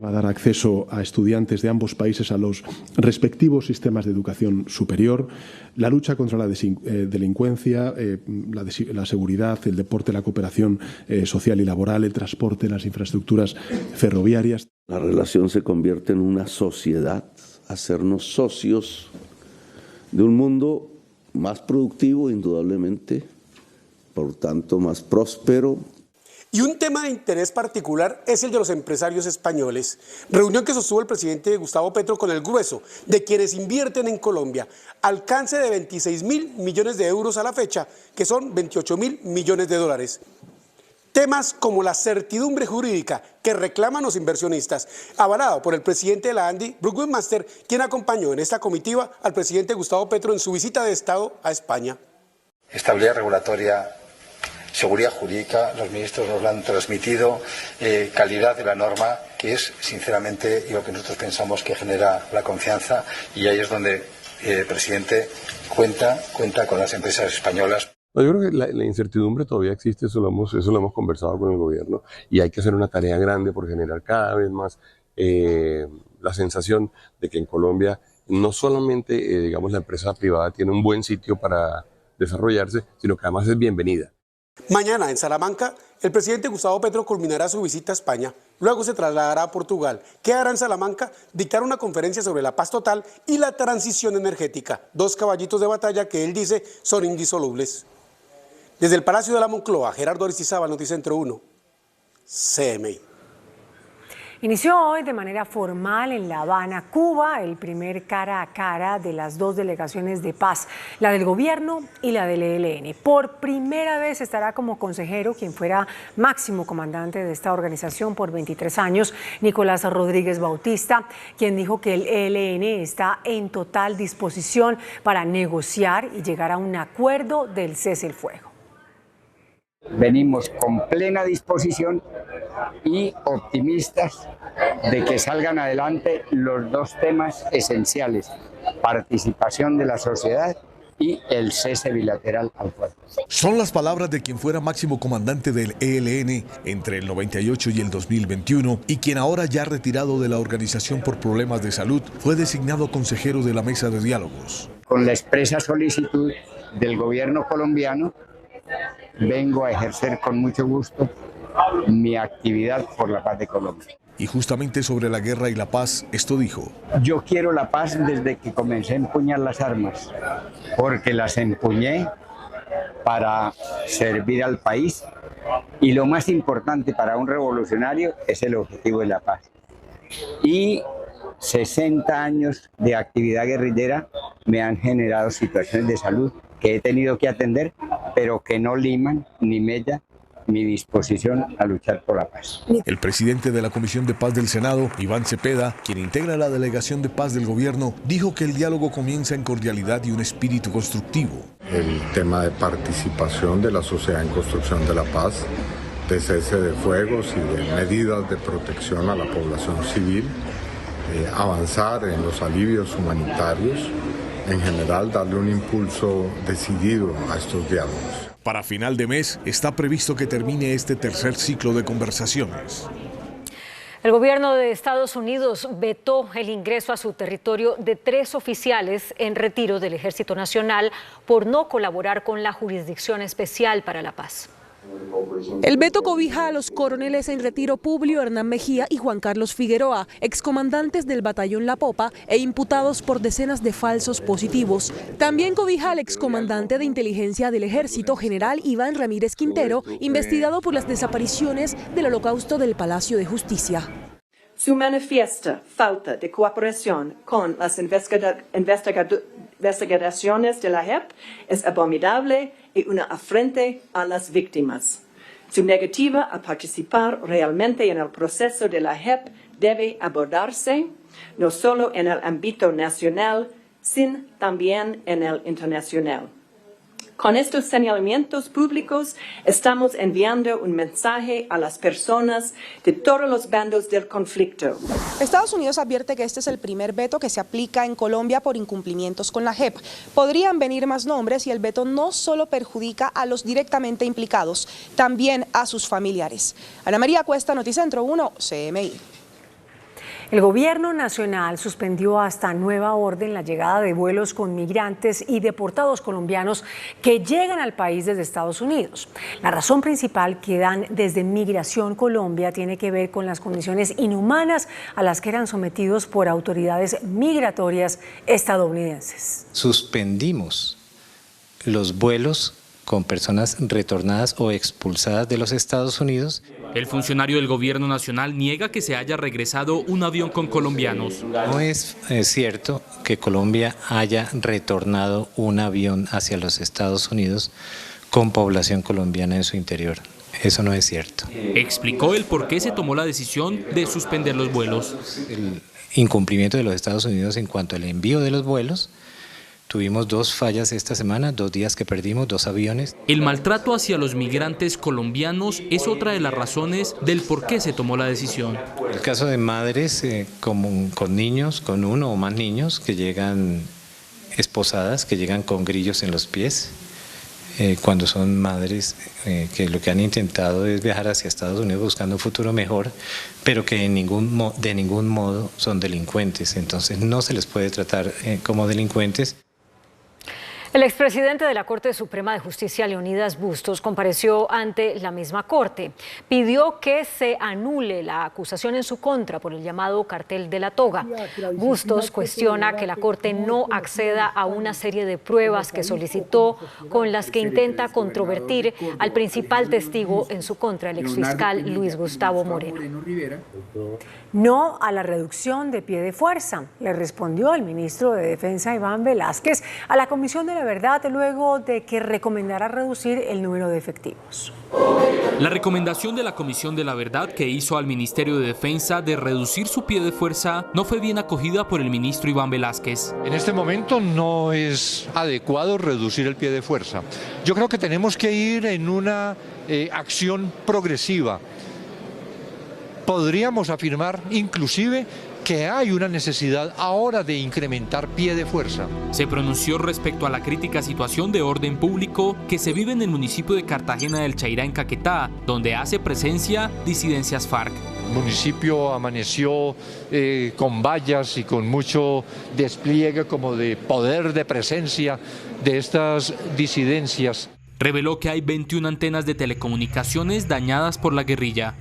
Va a dar acceso a estudiantes de ambos países a los respectivos sistemas de educación superior, la lucha contra la delincuencia, la seguridad, el deporte, la cooperación social y laboral, el transporte, las infraestructuras ferroviarias. La relación se convierte en una sociedad, hacernos socios de un mundo más productivo, indudablemente, por tanto más próspero. Y un tema de interés particular es el de los empresarios españoles. Reunión que sostuvo el presidente Gustavo Petro con el grueso de quienes invierten en Colombia. Alcance de 26.000 millones de euros a la fecha, que son 28.000 millones de dólares. Temas como la certidumbre jurídica que reclaman los inversionistas, avalado por el presidente de la ANDI, Bruce Whitmaster, quien acompañó en esta comitiva al presidente Gustavo Petro en su visita de Estado a España. Estabilidad regulatoria, seguridad jurídica, los ministros nos lo han transmitido, calidad de la norma, que es sinceramente lo que nosotros pensamos que genera la confianza, y ahí es donde el presidente cuenta con las empresas españolas. No, yo creo que la incertidumbre todavía existe, eso lo hemos conversado con el gobierno, y hay que hacer una tarea grande por generar cada vez más la sensación de que en Colombia no solamente digamos, la empresa privada tiene un buen sitio para desarrollarse, sino que además es bienvenida. Mañana en Salamanca, el presidente Gustavo Petro culminará su visita a España, luego se trasladará a Portugal. ¿Qué hará en Salamanca? Dictar una conferencia sobre la paz total y la transición energética, dos caballitos de batalla que él dice son indisolubles. Desde el Palacio de la Moncloa, Gerardo Aristizábal, Noticentro 1, CMI. Inició hoy de manera formal en La Habana, Cuba, el primer cara a cara de las dos delegaciones de paz, la del gobierno y la del ELN. Por primera vez estará como consejero quien fuera máximo comandante de esta organización por 23 años, Nicolás Rodríguez Bautista, quien dijo que el ELN está en total disposición para negociar y llegar a un acuerdo del cese el fuego. Venimos con plena disposición y optimistas de que salgan adelante los dos temas esenciales: participación de la sociedad y el cese bilateral al fuego. Son las palabras de quien fuera máximo comandante del ELN entre el 98 y el 2021 y quien ahora ya retirado de la organización por problemas de salud fue designado consejero de la mesa de diálogos. Con la expresa solicitud del gobierno colombiano, vengo a ejercer con mucho gusto mi actividad por la paz de Colombia. Y justamente sobre la guerra y la paz, esto dijo. Yo quiero la paz desde que comencé a empuñar las armas, porque las empuñé para servir al país y lo más importante para un revolucionario es el objetivo de la paz. Y 60 años de actividad guerrillera me han generado situaciones de salud que he tenido que atender, pero que no liman ni mellan mi disposición a luchar por la paz. El presidente de la Comisión de Paz del Senado, Iván Cepeda, quien integra la Delegación de Paz del Gobierno, dijo que el diálogo comienza en cordialidad y un espíritu constructivo. El tema de participación de la sociedad en construcción de la paz, de cese de fuegos y de medidas de protección a la población civil, avanzar en los alivios humanitarios, en general darle un impulso decidido a estos diálogos. Para final de mes está previsto que termine este tercer ciclo de conversaciones. El gobierno de Estados Unidos vetó el ingreso a su territorio de 3 oficiales en retiro del Ejército Nacional por no colaborar con la Jurisdicción Especial para la Paz. El veto cobija a los coroneles en retiro Publio Hernán Mejía y Juan Carlos Figueroa, excomandantes del batallón La Popa e imputados por decenas de falsos positivos. También cobija al excomandante de inteligencia del Ejército, general Iván Ramírez Quintero, investigado por las desapariciones del Holocausto del Palacio de Justicia. Su manifiesta falta de cooperación con las investigaciones de la JEP es abominable y una afrenta a las víctimas. Su negativa a participar realmente en el proceso de la JEP debe abordarse no solo en el ámbito nacional, sino también en el internacional. Con estos señalamientos públicos estamos enviando un mensaje a las personas de todos los bandos del conflicto. Estados Unidos advierte que este es el primer veto que se aplica en Colombia por incumplimientos con la JEP. Podrían venir más nombres y el veto no solo perjudica a los directamente implicados, también a sus familiares. Ana María Cuesta, Noticentro 1, CMI. El gobierno nacional suspendió hasta nueva orden la llegada de vuelos con migrantes y deportados colombianos que llegan al país desde Estados Unidos. La razón principal que dan desde Migración Colombia tiene que ver con las condiciones inhumanas a las que eran sometidos por autoridades migratorias estadounidenses. Suspendimos los vuelos con personas retornadas o expulsadas de los Estados Unidos. El funcionario del gobierno nacional niega que se haya regresado un avión con colombianos. No es cierto que Colombia haya retornado un avión hacia los Estados Unidos con población colombiana en su interior. Eso no es cierto. Explicó el por qué se tomó la decisión de suspender los vuelos. El incumplimiento de los Estados Unidos en cuanto al envío de los vuelos. Tuvimos 2 fallas esta semana, 2 días que perdimos, 2 aviones. El maltrato hacia los migrantes colombianos es otra de las razones del por qué se tomó la decisión. El caso de madres con niños, con 1 o más niños que llegan esposadas, que llegan con grillos en los pies, cuando son madres que lo que han intentado es viajar hacia Estados Unidos buscando un futuro mejor, pero que de ningún modo son delincuentes, entonces no se les puede tratar como delincuentes. El expresidente de la Corte Suprema de Justicia, Leonidas Bustos, compareció ante la misma Corte. Pidió que se anule la acusación en su contra por el llamado cartel de la toga. Bustos cuestiona que la Corte no acceda a una serie de pruebas que solicitó con las que intenta controvertir al principal testigo en su contra, el exfiscal Luis Gustavo Moreno. No a la reducción de pie de fuerza, le respondió el ministro de Defensa Iván Velázquez a la Comisión de la Verdad luego de que recomendara reducir el número de efectivos. La recomendación de la Comisión de la Verdad que hizo al Ministerio de Defensa de reducir su pie de fuerza no fue bien acogida por el ministro Iván Velázquez. En este momento no es adecuado reducir el pie de fuerza. Yo creo que tenemos que ir en una acción progresiva. Podríamos afirmar inclusive que hay una necesidad ahora de incrementar pie de fuerza. Se pronunció respecto a la crítica situación de orden público que se vive en el municipio de Cartagena del Chairá, en Caquetá, donde hace presencia disidencias FARC. El municipio amaneció con vallas y con mucho despliegue como de poder de presencia de estas disidencias. reveló que hay 21 antenas de telecomunicaciones dañadas por la guerrilla.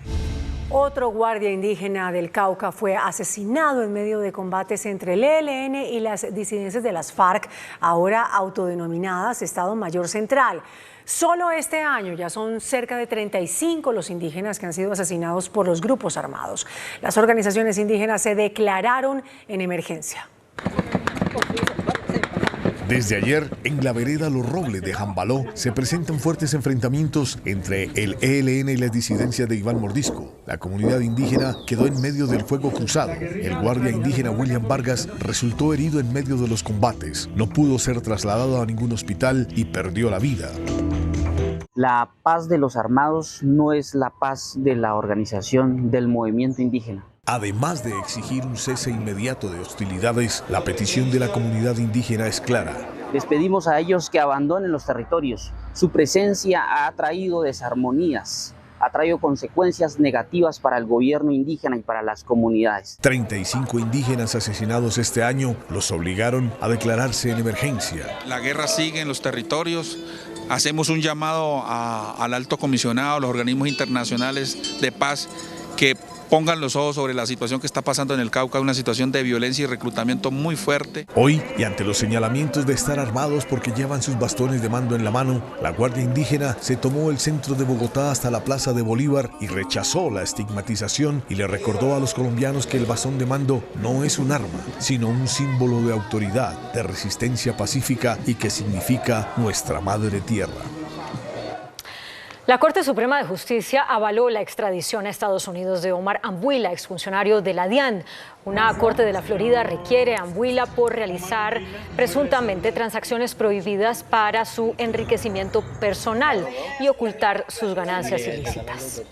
Otro guardia indígena del Cauca fue asesinado en medio de combates entre el ELN y las disidencias de las FARC, ahora autodenominadas Estado Mayor Central. Solo este año ya son cerca de 35 los indígenas que han sido asesinados por los grupos armados. Las organizaciones indígenas se declararon en emergencia. Desde ayer, en la vereda Los Robles de Jambaló, se presentan fuertes enfrentamientos entre el ELN y las disidencias de Iván Mordisco. La comunidad indígena quedó en medio del fuego cruzado. El guardia indígena William Vargas resultó herido en medio de los combates. No pudo ser trasladado a ningún hospital y perdió la vida. La paz de los armados no es la paz de la organización del movimiento indígena. Además de exigir un cese inmediato de hostilidades, la petición de la comunidad indígena es clara. Les pedimos a ellos que abandonen los territorios. Su presencia ha traído desarmonías, ha traído consecuencias negativas para el gobierno indígena y para las comunidades. 35 indígenas asesinados este año los obligaron a declararse en emergencia. La guerra sigue en los territorios. Hacemos un llamado al alto comisionado, a los organismos internacionales de paz, que pongan los ojos sobre la situación que está pasando en el Cauca, una situación de violencia y reclutamiento muy fuerte. Hoy, y ante los señalamientos de estar armados porque llevan sus bastones de mando en la mano, la Guardia Indígena se tomó el centro de Bogotá hasta la Plaza de Bolívar y rechazó la estigmatización y le recordó a los colombianos que el bastón de mando no es un arma, sino un símbolo de autoridad, de resistencia pacífica y que significa nuestra madre tierra. La Corte Suprema de Justicia avaló la extradición a Estados Unidos de Omar Ambuila, exfuncionario de la DIAN. Una corte de la Florida requiere a Ambuila por realizar presuntamente transacciones prohibidas para su enriquecimiento personal y ocultar sus ganancias ilícitas.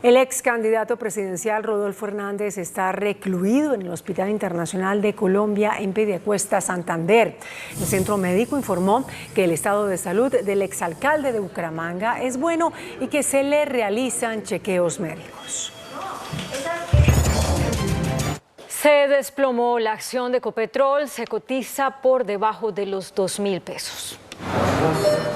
El ex candidato presidencial Rodolfo Hernández está recluido en el Hospital Internacional de Colombia en Piedecuesta, Santander. El centro médico informó que el estado de salud del exalcalde de Bucaramanga es bueno y que se le realizan chequeos médicos. Se desplomó la acción de Ecopetrol, se cotiza por debajo de los 2.000 pesos.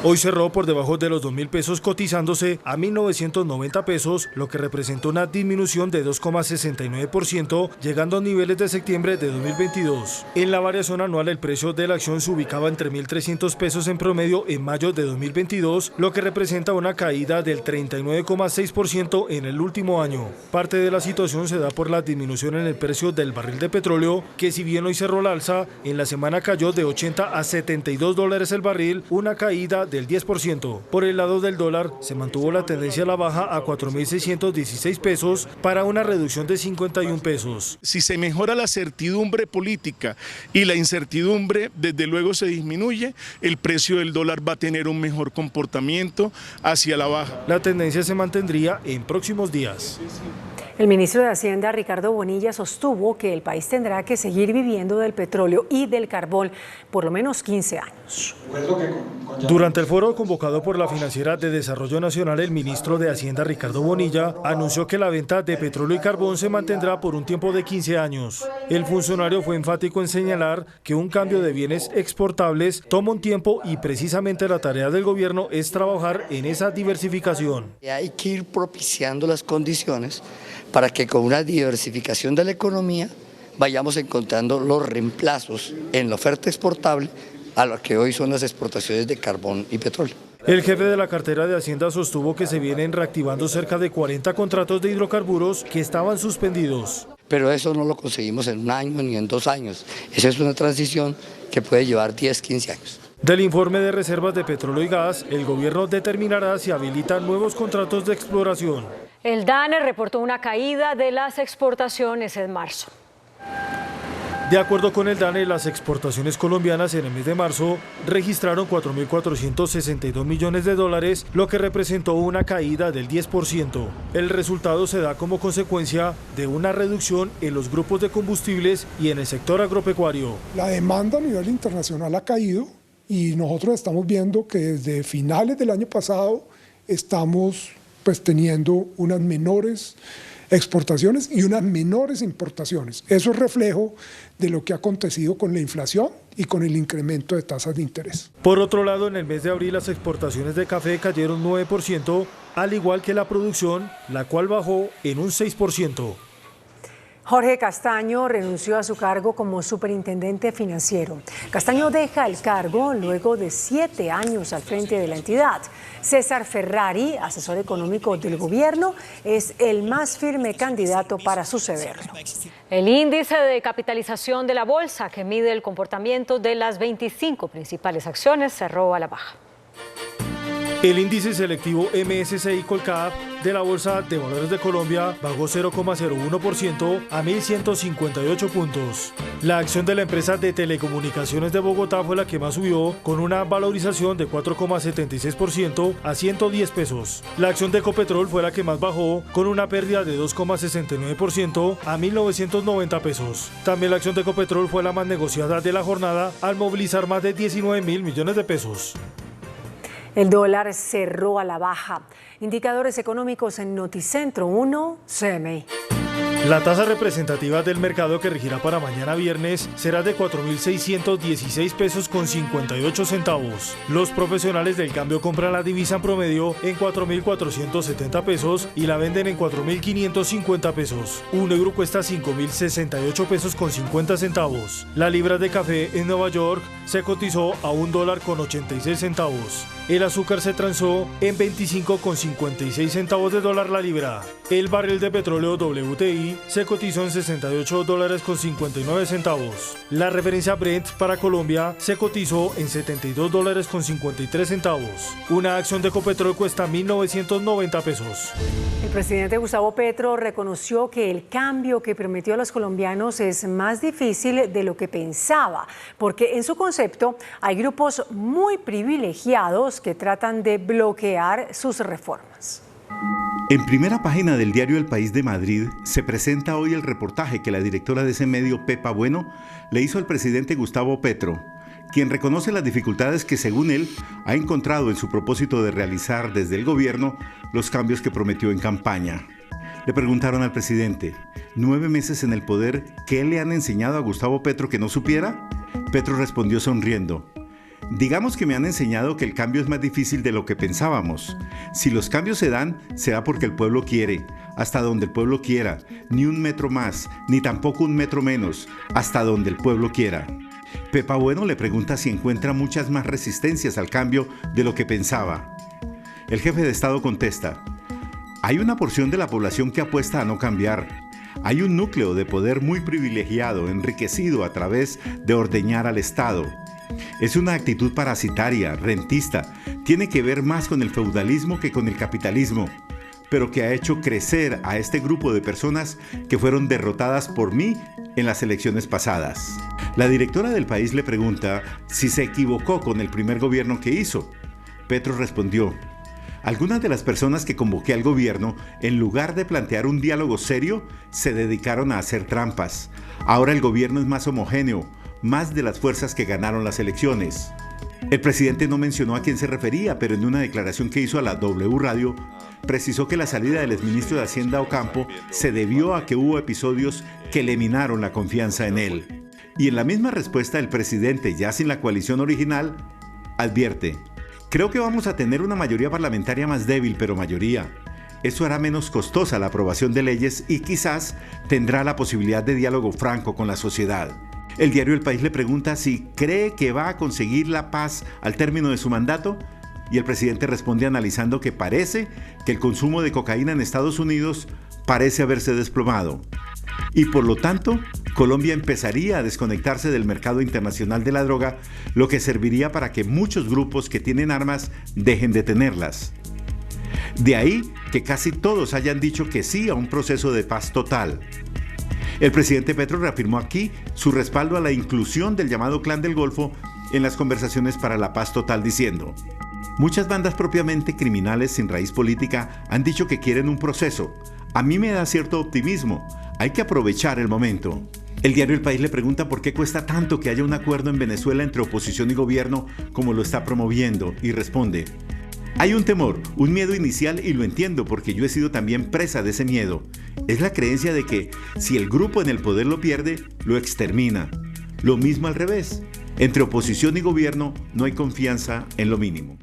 Hoy cerró por debajo de los 2.000 pesos, cotizándose a 1.990 pesos, lo que representa una disminución de 2,69%, llegando a niveles de septiembre de 2022. En la variación anual, el precio de la acción se ubicaba entre 1.300 pesos en promedio en mayo de 2022, lo que representa una caída del 39,6% en el último año. Parte de la situación se da por la disminución en el precio del barril de petróleo, que si bien hoy cerró al alza, en la semana cayó de 80 a 72 dólares el barril, una caída del 10%. Por el lado del dólar, se mantuvo la tendencia a la baja a 4.616 pesos para una reducción de 51 pesos. Si se mejora la certidumbre política y la incertidumbre desde luego se disminuye, el precio del dólar va a tener un mejor comportamiento hacia la baja. La tendencia se mantendría en próximos días. El ministro de Hacienda, Ricardo Bonilla, sostuvo que el país tendrá que seguir viviendo del petróleo y del carbón por lo menos 15 años. Durante el foro convocado por la Financiera de Desarrollo Nacional, el ministro de Hacienda, Ricardo Bonilla, anunció que la venta de petróleo y carbón se mantendrá por un tiempo de 15 años. El funcionario fue enfático en señalar que un cambio de bienes exportables toma un tiempo y precisamente la tarea del gobierno es trabajar en esa diversificación. Hay que ir propiciando las condiciones para que con una diversificación de la economía vayamos encontrando los reemplazos en la oferta exportable a lo que hoy son las exportaciones de carbón y petróleo. El jefe de la cartera de Hacienda sostuvo que se vienen reactivando cerca de 40 contratos de hidrocarburos que estaban suspendidos. Pero eso no lo conseguimos en un año ni en 2 años. Esa es una transición que puede llevar 10, 15 años. Del informe de reservas de petróleo y gas, el gobierno determinará si habilita nuevos contratos de exploración. El DANE reportó una caída de las exportaciones en marzo. De acuerdo con el DANE, las exportaciones colombianas en el mes de marzo registraron 4.462 millones de dólares, lo que representó una caída del 10%. El resultado se da como consecuencia de una reducción en los grupos de combustibles y en el sector agropecuario. La demanda a nivel internacional ha caído y nosotros estamos viendo que desde finales del año pasado estamos teniendo unas menores exportaciones y unas menores importaciones. Eso es reflejo de lo que ha acontecido con la inflación y con el incremento de tasas de interés. Por otro lado, en el mes de abril las exportaciones de café cayeron 9%, al igual que la producción, la cual bajó en un 6%. Jorge Castaño renunció a su cargo como superintendente financiero. Castaño deja el cargo luego de 7 años al frente de la entidad. César Ferrari, asesor económico del gobierno, es el más firme candidato para sucederlo. El índice de capitalización de la bolsa, que mide el comportamiento de las 25 principales acciones, cerró a la baja. El índice selectivo MSCI Colcap de la Bolsa de Valores de Colombia bajó 0,01% a 1.158 puntos. La acción de la empresa de telecomunicaciones de Bogotá fue la que más subió, con una valorización de 4,76% a 110 pesos. La acción de Ecopetrol fue la que más bajó, con una pérdida de 2,69% a 1.990 pesos. También la acción de Ecopetrol fue la más negociada de la jornada, al movilizar más de 19.000 millones de pesos. El dólar cerró a la baja. Indicadores económicos en Noticentro 1, CMI. La tasa representativa del mercado que regirá para mañana viernes será de 4.616 pesos con 58 centavos. Los profesionales del cambio compran la divisa en promedio en 4.470 pesos y la venden en 4.550 pesos. Un euro cuesta 5.068 pesos con 50 centavos. La libra de café en Nueva York se cotizó a $1 con 86 centavos. El azúcar se transó en 25,56 centavos de dólar la libra. El barril de petróleo WTI se cotizó en $68 con 59 centavos. La referencia Brent para Colombia se cotizó en $72 con 53 centavos. Una acción de Ecopetrol cuesta 1.990 pesos. El presidente Gustavo Petro reconoció que el cambio que prometió a los colombianos es más difícil de lo que pensaba, porque en su concepto hay grupos muy privilegiados que tratan de bloquear sus reformas. En primera página del diario El País de Madrid se presenta hoy el reportaje que la directora de ese medio, Pepa Bueno, le hizo al presidente Gustavo Petro, quien reconoce las dificultades que, según él, ha encontrado en su propósito de realizar desde el gobierno los cambios que prometió en campaña. Le preguntaron al presidente, 9 meses en el poder, ¿qué le han enseñado a Gustavo Petro que no supiera? Petro respondió sonriendo, digamos que me han enseñado que el cambio es más difícil de lo que pensábamos. Si los cambios se dan, será porque el pueblo quiere, hasta donde el pueblo quiera, ni un metro más, ni tampoco un metro menos, hasta donde el pueblo quiera. Pepa Bueno le pregunta si encuentra muchas más resistencias al cambio de lo que pensaba. El jefe de Estado contesta, hay una porción de la población que apuesta a no cambiar. Hay un núcleo de poder muy privilegiado, enriquecido a través de ordeñar al Estado. Es una actitud parasitaria, rentista, tiene que ver más con el feudalismo que con el capitalismo, pero que ha hecho crecer a este grupo de personas que fueron derrotadas por mí en las elecciones pasadas. La directora del País le pregunta si se equivocó con el primer gobierno que hizo. Petro respondió, algunas de las personas que convoqué al gobierno, en lugar de plantear un diálogo serio, se dedicaron a hacer trampas. Ahora el gobierno es más homogéneo, más de las fuerzas que ganaron las elecciones. El presidente no mencionó a quién se refería, pero en una declaración que hizo a la W Radio, precisó que la salida del exministro de Hacienda Ocampo se debió a que hubo episodios que le minaron la confianza en él. Y en la misma respuesta el presidente, ya sin la coalición original, advierte, creo que vamos a tener una mayoría parlamentaria más débil, pero mayoría. Eso hará menos costosa la aprobación de leyes y quizás tendrá la posibilidad de diálogo franco con la sociedad. El diario El País le pregunta si cree que va a conseguir la paz al término de su mandato y el presidente responde analizando que parece que el consumo de cocaína en Estados Unidos parece haberse desplomado y por lo tanto Colombia empezaría a desconectarse del mercado internacional de la droga, lo que serviría para que muchos grupos que tienen armas dejen de tenerlas. De ahí que casi todos hayan dicho que sí a un proceso de paz total. El presidente Petro reafirmó aquí su respaldo a la inclusión del llamado Clan del Golfo en las conversaciones para la paz total, diciendo, muchas bandas propiamente criminales sin raíz política han dicho que quieren un proceso. A mí me da cierto optimismo. Hay que aprovechar el momento. El diario El País le pregunta por qué cuesta tanto que haya un acuerdo en Venezuela entre oposición y gobierno como lo está promoviendo y responde, Hay un temor, un miedo inicial y lo entiendo porque yo he sido también presa de ese miedo. Es la creencia de que si el grupo en el poder lo pierde, lo extermina. Lo mismo al revés. Entre oposición y gobierno no hay confianza en lo mínimo.